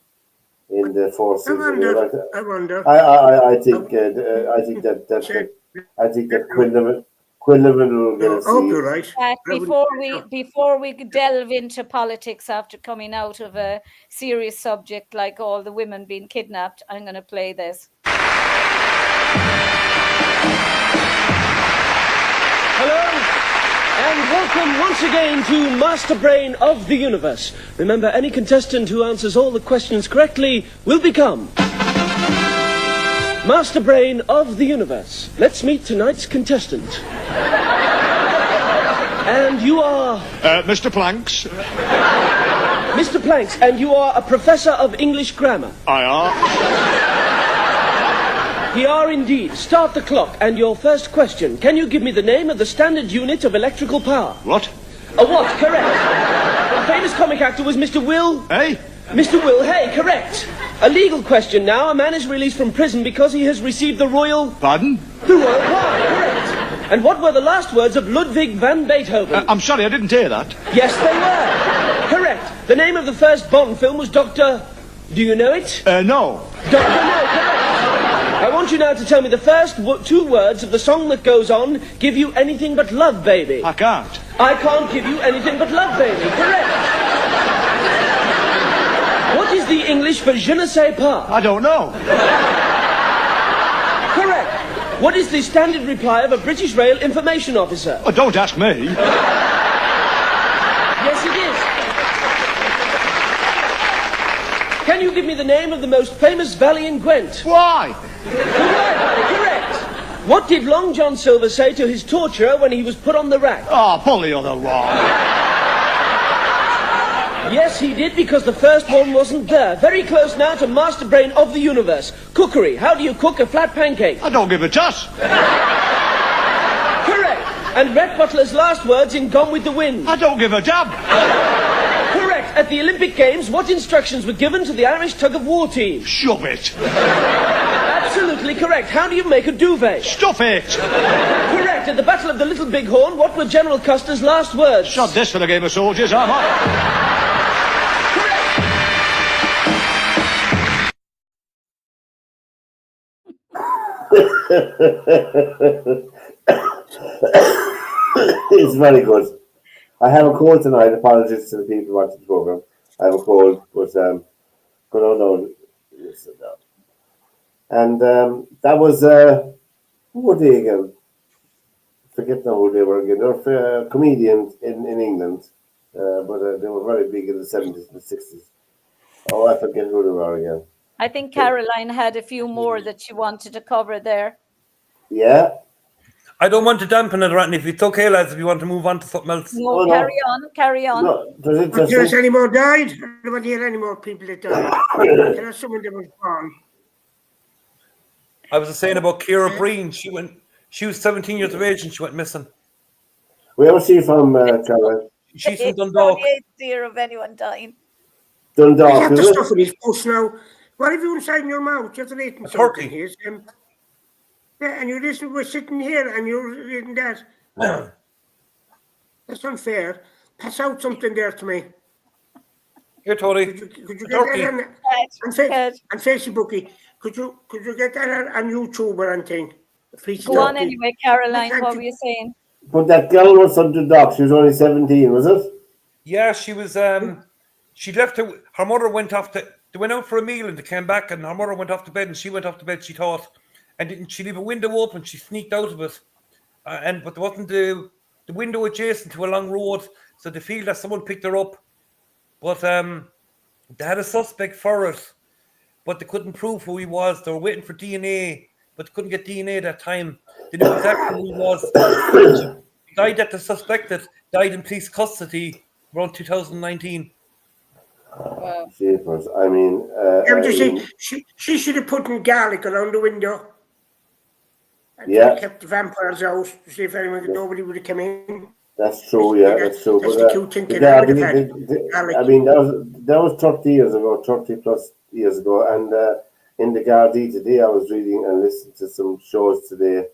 the four cities. I wonder. I think that Quinlivan will get a seat. You're right. Before we delve into politics after coming out of a serious subject like all the women being kidnapped, I'm going to play this. Hello, and welcome once again to Master Brain of the Universe. Remember, any contestant who answers all the questions correctly will become Master Brain of the Universe. Let's meet tonight's contestant. And you are... Mr. Planks. Mr. Planks, and you are a professor of English grammar. I are. We are indeed. Start the clock, and your first question. Can you give me the name of the standard unit of electrical power? What? A what? Correct. The famous comic actor was Mr. Will... Hey? Mr. Will Hay, correct. A legal question now. A man is released from prison because he has received the royal... Pardon? The royal pardon, correct. And what were the last words of Ludwig van Beethoven? I'm sorry, I didn't hear that. Yes, they were. Correct. The name of the first Bond film was Dr... Do you know it? No. Dr. No, correct. I want you now to tell me the first two words of the song that goes on, Give You Anything But Love, Baby. I can't. I can't give you anything but love, baby. Correct. What is the English for je ne sais pas? I don't know. Correct. What is the standard reply of a British Rail information officer? Oh, don't ask me. Yes, it is. Can Can you give me the name of the most famous valley in Gwent? Why? The Wye Valley, correct. What did Long John Silver say to his torturer when he was put on the rack? Oh, pull the other one. Yes, he did, because the first one wasn't there. Very close now to Master Brain of the Universe. Cookery. How do you cook a flat pancake? I don't give a toss. Correct. And Rhett Butler's last words in Gone with the Wind? I don't give a damn. Correct. At the Olympic Games, what instructions were given to the Irish tug-of-war team? Shove it. Absolutely correct. How do you make a duvet? Stuff it. Correct. At the Battle of the Little Bighorn, what were General Custer's last words? Shot this for the game of soldiers, am I? It's very good. I have a cold tonight. Apologies to the people watching the program. I have a cold, but good on down. And that was who were they again? Forget now who they were again. They were comedians in England, but they were very big in the 70s and the 60s. Oh, I forget who they were again. I think Caroline had a few more that she wanted to cover there. Yeah. I don't want to dampen it, Ratney. If it's okay, lads, if you want to move on to something else. No, carry on. No, there's any more died? I don't want to hear any more people that died. There are someone that was born. I was saying about Ciara Breen. She was 17 years of age and she went missing. Where was she from, Caroline? She's from Dundalk. Fear of anyone dying. Dundalk. You have to stuff in his post now. What have you inside in your mouth? You have to eat something here. Yeah, and we're sitting here and you're reading that. That's unfair. Pass out something there to me. Here, Tony. Could you get that on Facebooky? Could you get that on YouTube or anything? Go on anyway, Caroline. What were you saying? But that girl was from Dundalk. She was only 17, was it? Yeah, she was. She left her mother went off to. They went out for a meal and they came back and her mother went off to bed and she went off to bed. She thought, and didn't she leave a window open? She sneaked out of it, but there wasn't the window adjacent to a long road, so they feel that someone picked her up. But they had a suspect for it, but they couldn't prove who he was. They were waiting for DNA, but they couldn't get DNA that time. They knew exactly who he was. The guy that they suspected died in police custody around 2019. Wow. I mean, she should have put in garlic around the window. And kept the vampires out to see if nobody would have come in. That's true, yeah, that's true. That's but, the cute thing. I mean, that was 30 years ago, 30 plus years ago. And in the Gardaí today, I was reading and listening to some shows today.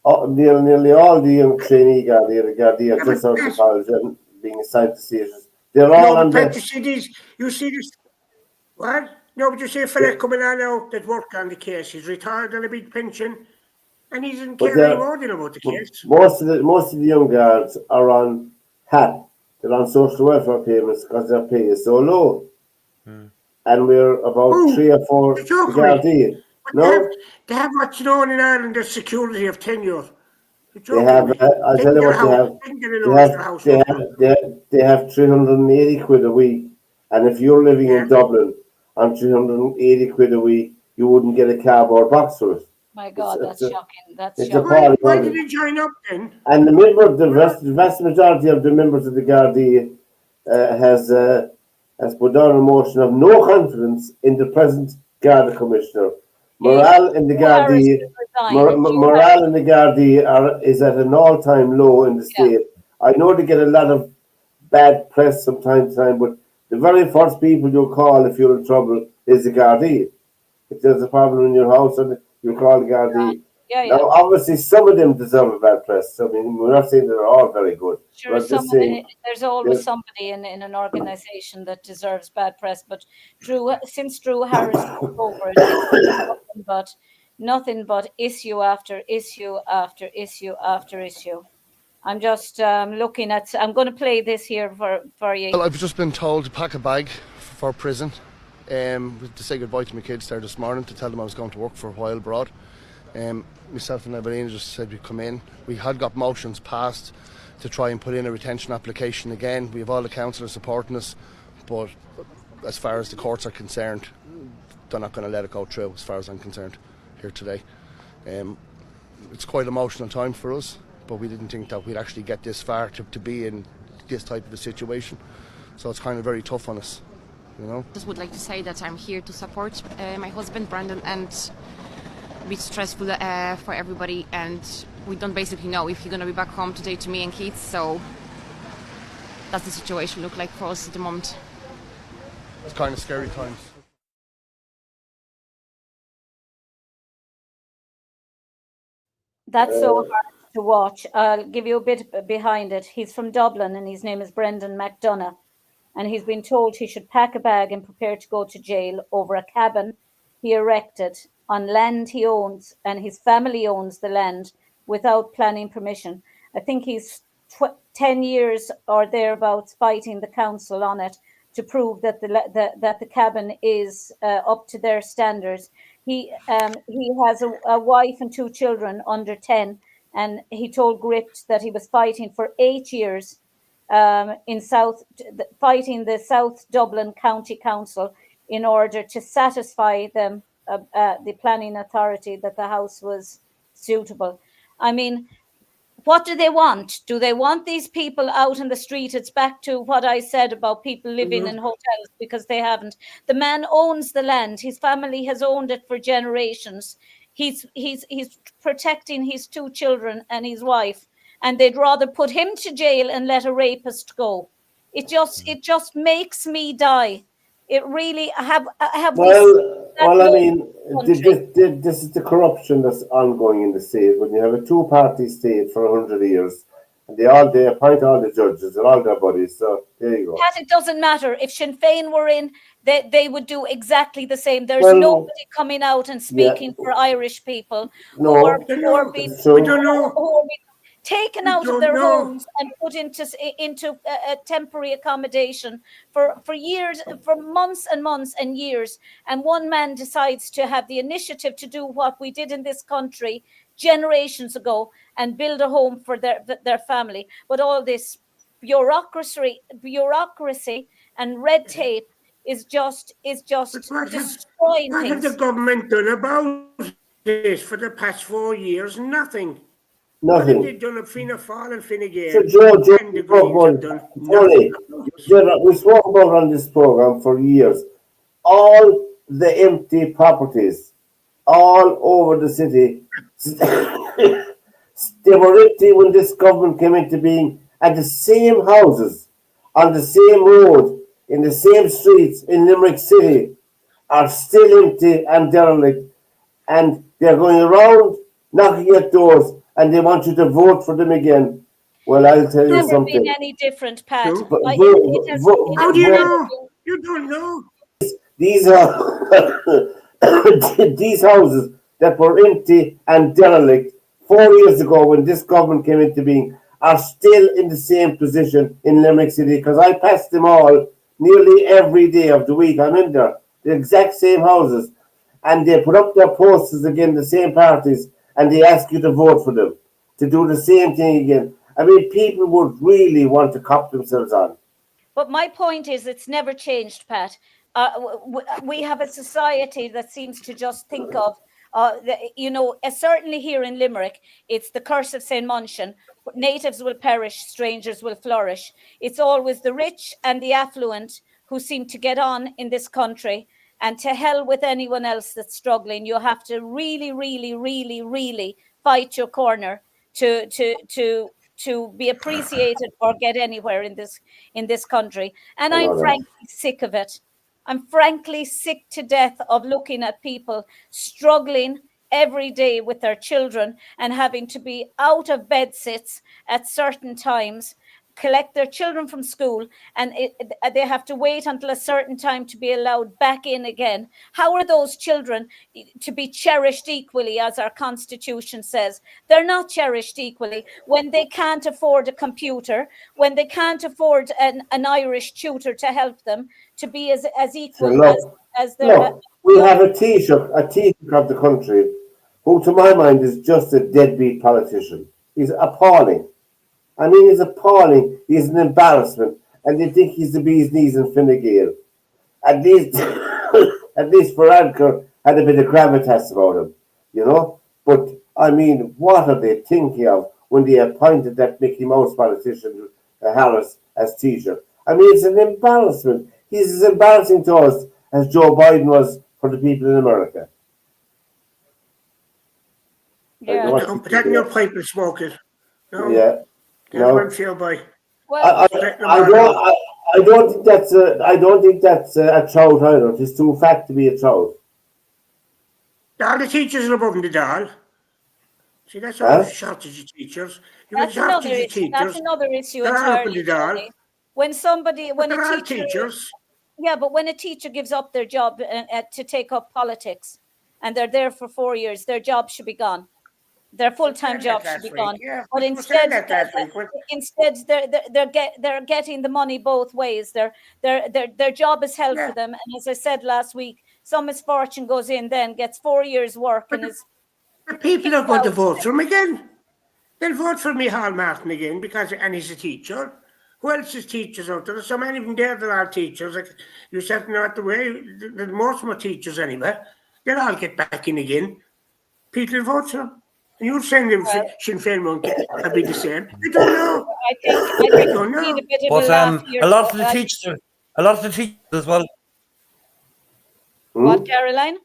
Nearly all the young trainee Gardaí are just out of college and being assigned to stations. They're all on you see this. What? No, but you see a fella coming on now that worked on the case. He's retired on a big pension, and he doesn't care anymore about the case. Most of the young guards are on HAP. They're on social welfare payments because their pay is so low. And we're about 3 or 4 Gardaí. No, they have what's known in Ireland as security of tenure. They have, I'll tell you what they have 380 quid a week. And if you're living in Dublin on 380 quid a week, you wouldn't get a cardboard box for it. My God, that's shocking. That's shocking. Why did you join up then? And the vast majority of the members of the Gardaí has put down a motion of no confidence in the present Garda Commissioner. Morale in the Gardaí is at an all-time low in the state. I know they get a lot of bad press from time to time, but the very first people you call if you're in trouble is the Gardaí. If there's a problem in your house, you call the Gardaí. Now, obviously, some of them deserve a bad press. I mean, we're not saying they're all very good. Sure, there's always somebody in an organisation that deserves bad press. But since Drew Harris took over, it's nothing but issue after issue after issue after issue. I'm just looking at. I'm going to play this here for you. Well, I've just been told to pack a bag for prison. To say goodbye to my kids there this morning, to tell them I was going to work for a while abroad. Myself and Evelyn just said we'd come in. We had got motions passed to try and put in a retention application again. We have all the councillors supporting us, but as far as the courts are concerned, they're not going to let it go through, as far as I'm concerned, here today. It's quite an emotional time for us, but we didn't think that we'd actually get this far to be in this type of a situation. So it's kind of very tough on us, you know. I just would like to say that I'm here to support my husband Brandon, and be stressful for everybody, and we don't basically know if he's going to be back home today to me and kids, so that's the situation look like for us at the moment. It's kind of scary times. That's so hard to watch. I'll give you a bit behind it. He's from Dublin and his name is Brendan McDonough. And he's been told he should pack a bag and prepare to go to jail over a cabin he erected on land he owns, and his family owns the land without planning permission. I think he's 10 years or thereabouts fighting the council on it to prove that the cabin is up to their standards. He has a wife and 2 children under 10, and he told Gript that he was fighting for 8 years fighting the South Dublin County Council in order to satisfy them, the planning authority, that the house was suitable. I mean, what do they want? Do they want these people out in the street? It's back to what I said about people living in hotels because they haven't. The man owns the land. His family has owned it for generations. He's protecting his 2 children and his wife, and they'd rather put him to jail and let a rapist go. It just makes me die. It really have. Well, I mean, this is the corruption that's ongoing in the state. When you have a 2-party state for 100 years, and they appoint all the judges and all their bodies. So there you go. It doesn't matter if Sinn Féin were in; they would do exactly the same. There's nobody coming out and speaking for Irish people who are being taken out of their homes and put into a temporary accommodation for years, for months and months and years. And one man decides to have the initiative to do what we did in this country generations ago and build a home for their family. But all this bureaucracy and red tape is just destroying things. What has the government done about this for the past 4 years? Nothing. What have they done at Fianna Fáil and Fine Gael? So, we spoke about on this program for years. All the empty properties all over the city, they were empty when this government came into being, and the same houses on the same road in the same streets in Limerick City are still empty and derelict, and they're going around knocking at doors, and they want you to vote for them again. Well, I'll tell you something. Never been any different, Pat. How do you know? You don't know. These are these houses that were empty and derelict 4 years ago when this government came into being are still in the same position in Limerick City, because I pass them all nearly every day of the week. I'm in there. The exact same houses. And they put up their posters again, the same parties, and they ask you to vote for them, to do the same thing again. I mean, people would really want to cop themselves on. But my point is, it's never changed, Pat. We have a society that seems to just think of, certainly here in Limerick, it's the curse of St. Munchin. Natives will perish, strangers will flourish. It's always the rich and the affluent who seem to get on in this country. And to hell with anyone else that's struggling. You have to really, really, really, really fight your corner to be appreciated or get anywhere in this country. And I'm frankly sick of it. I'm frankly sick to death of looking at people struggling every day with their children and having to be out of bed sits at certain times, collect their children from school, and they have to wait until a certain time to be allowed back in again. How are those children to be cherished equally, as our constitution says? They're not cherished equally when they can't afford a computer, when they can't afford an Irish tutor to help them to be as equal as their... We have a Taoiseach of the country who, to my mind, is just a deadbeat politician. He's appalling. I mean, he's appalling. He's an embarrassment. And they think he's the bee's knees in Fine Gael. at least Veronica had a bit of gravitas about him, you know. But I mean, what are they thinking of when they appointed that Mickey Mouse politician Harris as Taoiseach? I mean, it's an embarrassment. He's as embarrassing to us as Joe Biden was for the people in America. Yeah, no, protecting your pipe and smoke it. No. Yeah. No. I feel by. Well, I don't think that's a trout either. It's too fat to be a trout. All the teachers are above the doll. See, that's all shortage of teachers. That's another issue. That's another issue entirely. When a teacher, yeah, but when a teacher gives up their job to take up politics, and they're there for 4 years, their job should be gone. Their full-time job should be gone. Yeah, but instead they're getting the money both ways. Their job is held for them, and as I said last week, some misfortune goes in, then gets 4 years' work, and is. The people are going to vote for him again. They'll vote for Micheál Martin again and he's a teacher. Who else is teachers out there? There's so many of them there that are teachers. Like you said, not the way. Most of them are teachers anyway. They'll all get back in again. People will vote for them. And you're saying them Sinn Féin won't be the same. I don't know. I don't know. But a lot of the teachers as well. What, Caroline?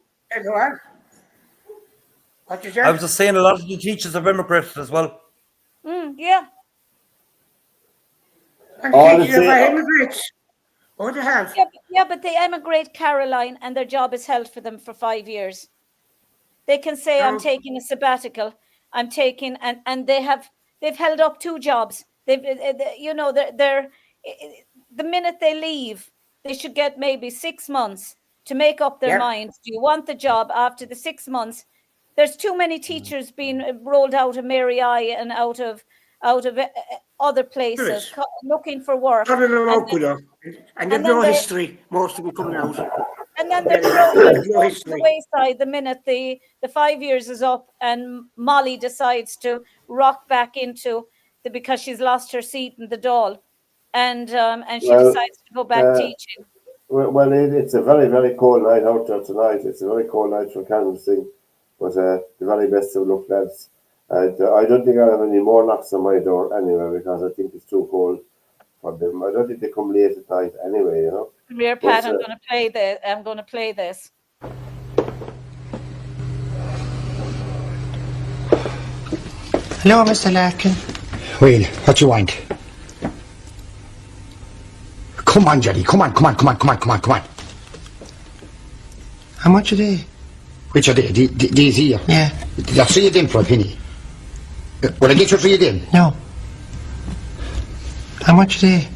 What you said? I was just saying a lot of the teachers have immigrated as well. Yeah. And the teachers have immigrants. Oh, they have. Yeah, but they emigrate, Caroline, and their job is held for them for 5 years. They can say, I'm taking a sabbatical. I'm taking, and they've held up 2 jobs. They're the minute they leave, they should get maybe 6 months to make up their minds. Do you want the job after the 6 months? There's too many teachers being rolled out of Mary I and out of other places looking for work. And there's no history. Most of them coming out. And then they're thrown to the wayside the minute the 5 years is up, and Molly decides to rock back into because she's lost her seat in the Dáil, and she decides to go back teaching. Well, it's a very, very cold night out there tonight. It's a very cold night for canvassing, but the very best of luck, lads. I don't think I'll have any more knocks on my door anyway, because I think it's too cold for them. I don't think they come late at night anyway, you know. Come here, Pat. I'm going to play this. Hello, Mr. Larkin. Well, what you want? Come on, Jerry. Come on. How much are they? Which are they? These here? Yeah. You're 3 of them for a penny. Will I get you 3 of them? No. How much are they?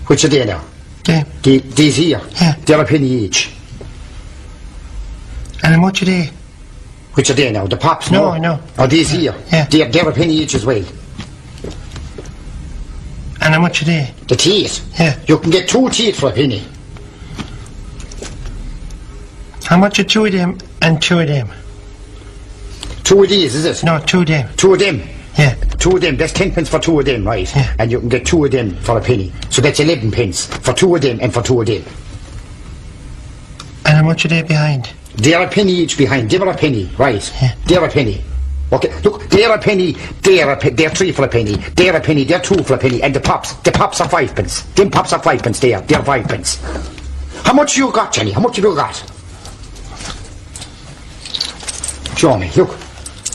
Which are they now? Yeah. These here? Yeah. They're a penny each. And how much are they? Which are they now? The pops? No. Oh, these here? Yeah. They're a penny each as well. And how much are they? The teeth? Yeah. You can get 2 teeth for a penny. How much are 2 of them and 2 of them? 2 of these, is it? No, 2 of them. 2 of them? Yeah. 2 of them, that's 10 pence for 2 of them, right? Yeah. And you can get 2 of them for a penny. So that's 11 pence for 2 of them and for 2 of them. And how much are they behind? They're a penny each behind. They're a penny, right? Yeah. They're a penny. Okay, look, they're a penny, they're 3 for a penny, they're a penny, they're 2 for a penny, and the pops are 5 pence. Them pops are 5 pence, they're 5 pence. How much you got, Jenny? How much have you got? Show me, look.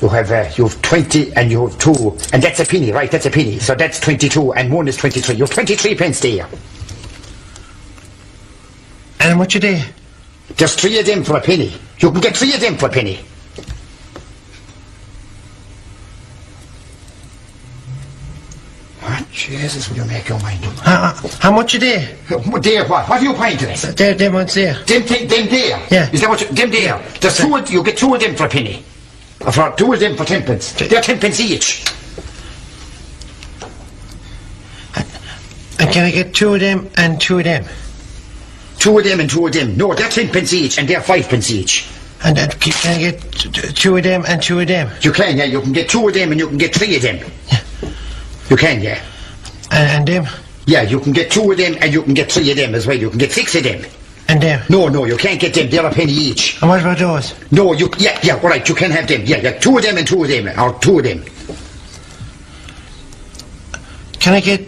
You have 20 and you have 2, and that's a penny, right? That's a penny. So that's 22 and 1 is 23. You have 23 pence there. And how much are they? There's 3 of them for a penny. You can get 3 of them for a penny. What? Jesus, will you make your mind up? How much are they? There what? What are you pointing at? Them ones there. Them there? Yeah. Is that what them there? There's 2 you get 2 of them for a penny. For 2 of them for 10 pence. They're 10 pence each. And can I get 2 of them and 2 of them? 2 of them and 2 of them. No, they're 10 pence each and they're 5 pence each. And then can I get 2 of them and 2 of them? You can, yeah. You can get 2 of them and you can get 3 of them. Yeah. You can, yeah. And them? Yeah, you can get 2 of them and you can get 3 of them as well. You can get 6 of them. And them? No, you can't get them. They're a penny each. And what about those? No, yeah, all right, you can have them. Yeah, 2 of them and 2 of them, or 2 of them. Can I get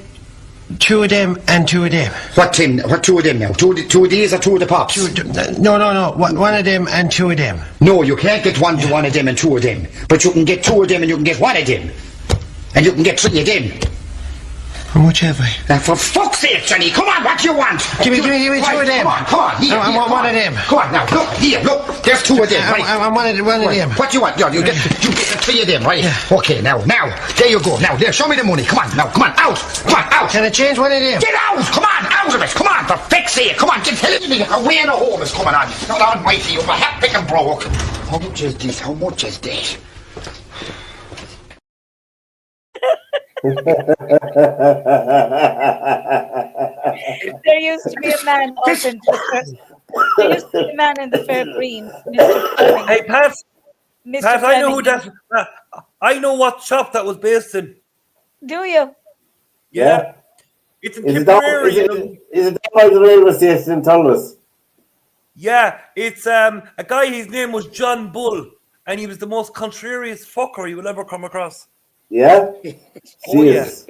2 of them and 2 of them? What 2 of them now? 2 of these or 2 of the pops? No. 1 of them and 2 of them. No, you can't get one of them and 2 of them. But you can get 2 of them and you can get 1 of them. And you can get 3 of them. How much have I? For fuck's sake, Johnny, come on, what do you want? Give me 2 of them. Come on, here, I want 1 of them. Come on, now, look, there's 2 of them, right? I want 1 of them. What do you want? You get 3 of them, right? Yeah. Okay, now, there you go. Now, there, show me the money. Come on, out. Come on, out. Can I change 1 of them? Get out! Come on, out of it. Come on, for fuck's sake. Come on, get away in the home is coming on. Not almighty, you're half big and broke. How much is this? How much is that? There used to be a man up in there used to be a man in the Fair Green, Mr. Fleming. Hey, Pat, Mr. I know who that. I know what shop that was based in. Do you? Yeah. It's in Is it Tipperary. down by the railway station in Tullis? Yeah, it's a guy. His name was John Bull, and he was the most contrarious fucker you will ever come across. Yeah? Oh, Cheers.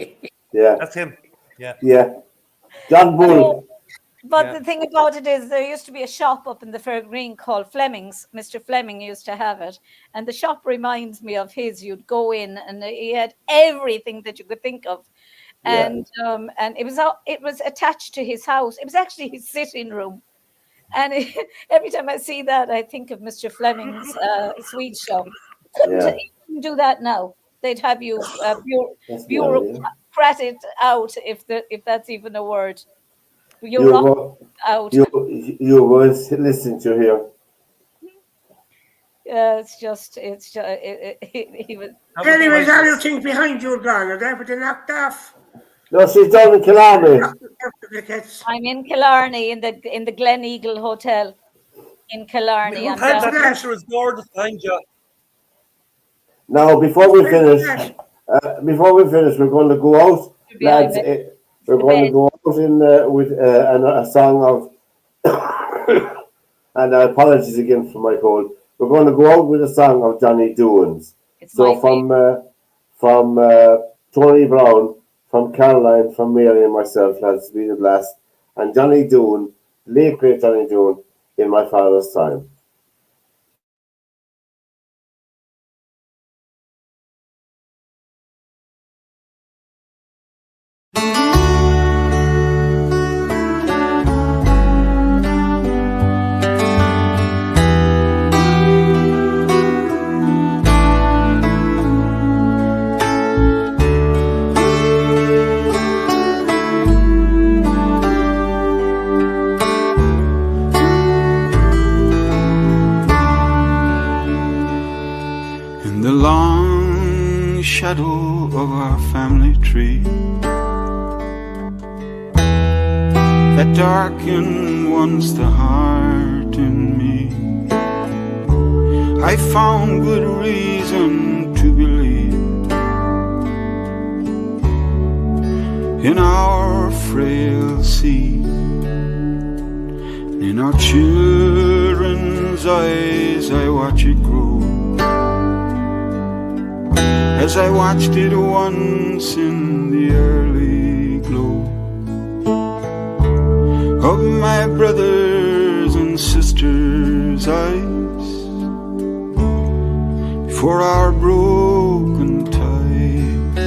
Yeah. That's him. Yeah. Yeah. John Bull. But the thing about it is, there used to be a shop up in the Fair Green called Fleming's. Mr. Fleming used to have it, and the shop reminds me of his. You'd go in, and he had everything that you could think of, and it was attached to his house. It was actually his sitting room, and every time I see that, I think of Mr. Fleming's sweet shop. Couldn't even do that now. They'd have you bureaucrated out, if that's even a word. You're out. You were listening to here. He was. There was other things behind you, Browne. Are they been knocked off? No, she's down in Killarney. I'm in Killarney in the Glen Eagle Hotel in Killarney. That picture is gorgeous behind you. Now, before we finish, we're going to go out, lads. We're going to go out with a song of, and apologies again for my cold. We're going to go out with a song of Johnny Doon's. So from Tony Browne, from Caroline, from Mary and myself, lads, be the blessed. And Johnny Doon, late great Johnny Doon, in my father's time. Shadow of our family tree that darkened once the heart in me, I found good reason to believe in our frail seed, in our children's eyes I watch it grow. As I watched it once in the early glow of my brothers and sisters' eyes, for our broken ties,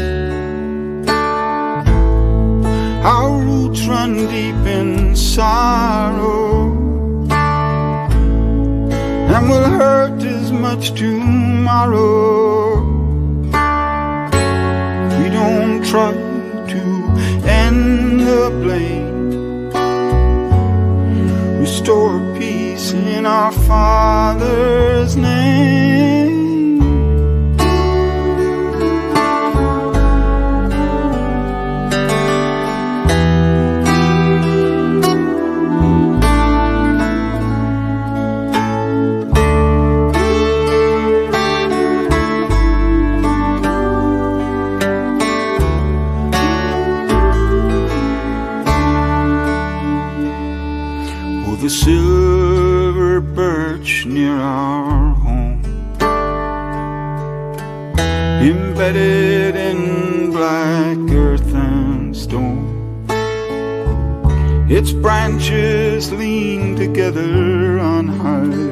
our roots run deep in sorrow and will hurt as much tomorrow. Don't try to end the blame, restore peace in our Father's name. The a silver birch near our home, embedded in black earth and stone. Its branches lean together on high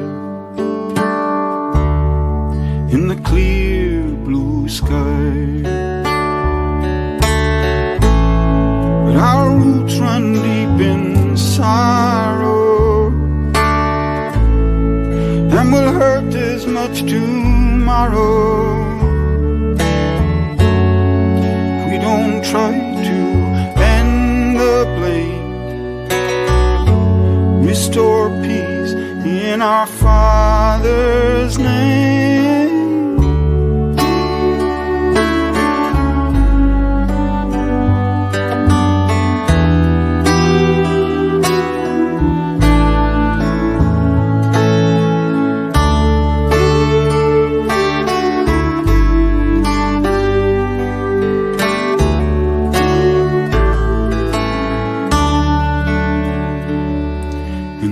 in the clear blue sky. But our roots run deep in sorrow, and will hurt as much tomorrow. We don't try to bend the blade, restore peace in our Father's name.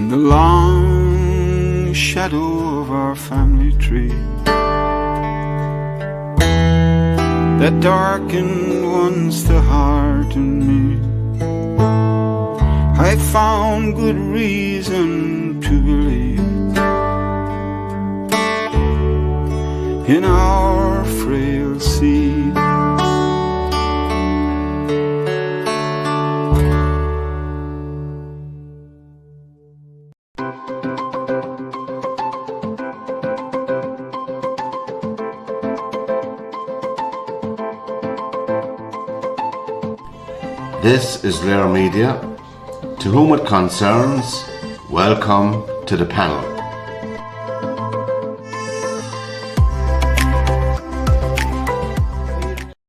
The long shadow of our family tree that darkened once the heart in me, I found good reason to believe in our frail seed. This is Lair Media. To whom it concerns, welcome to the panel.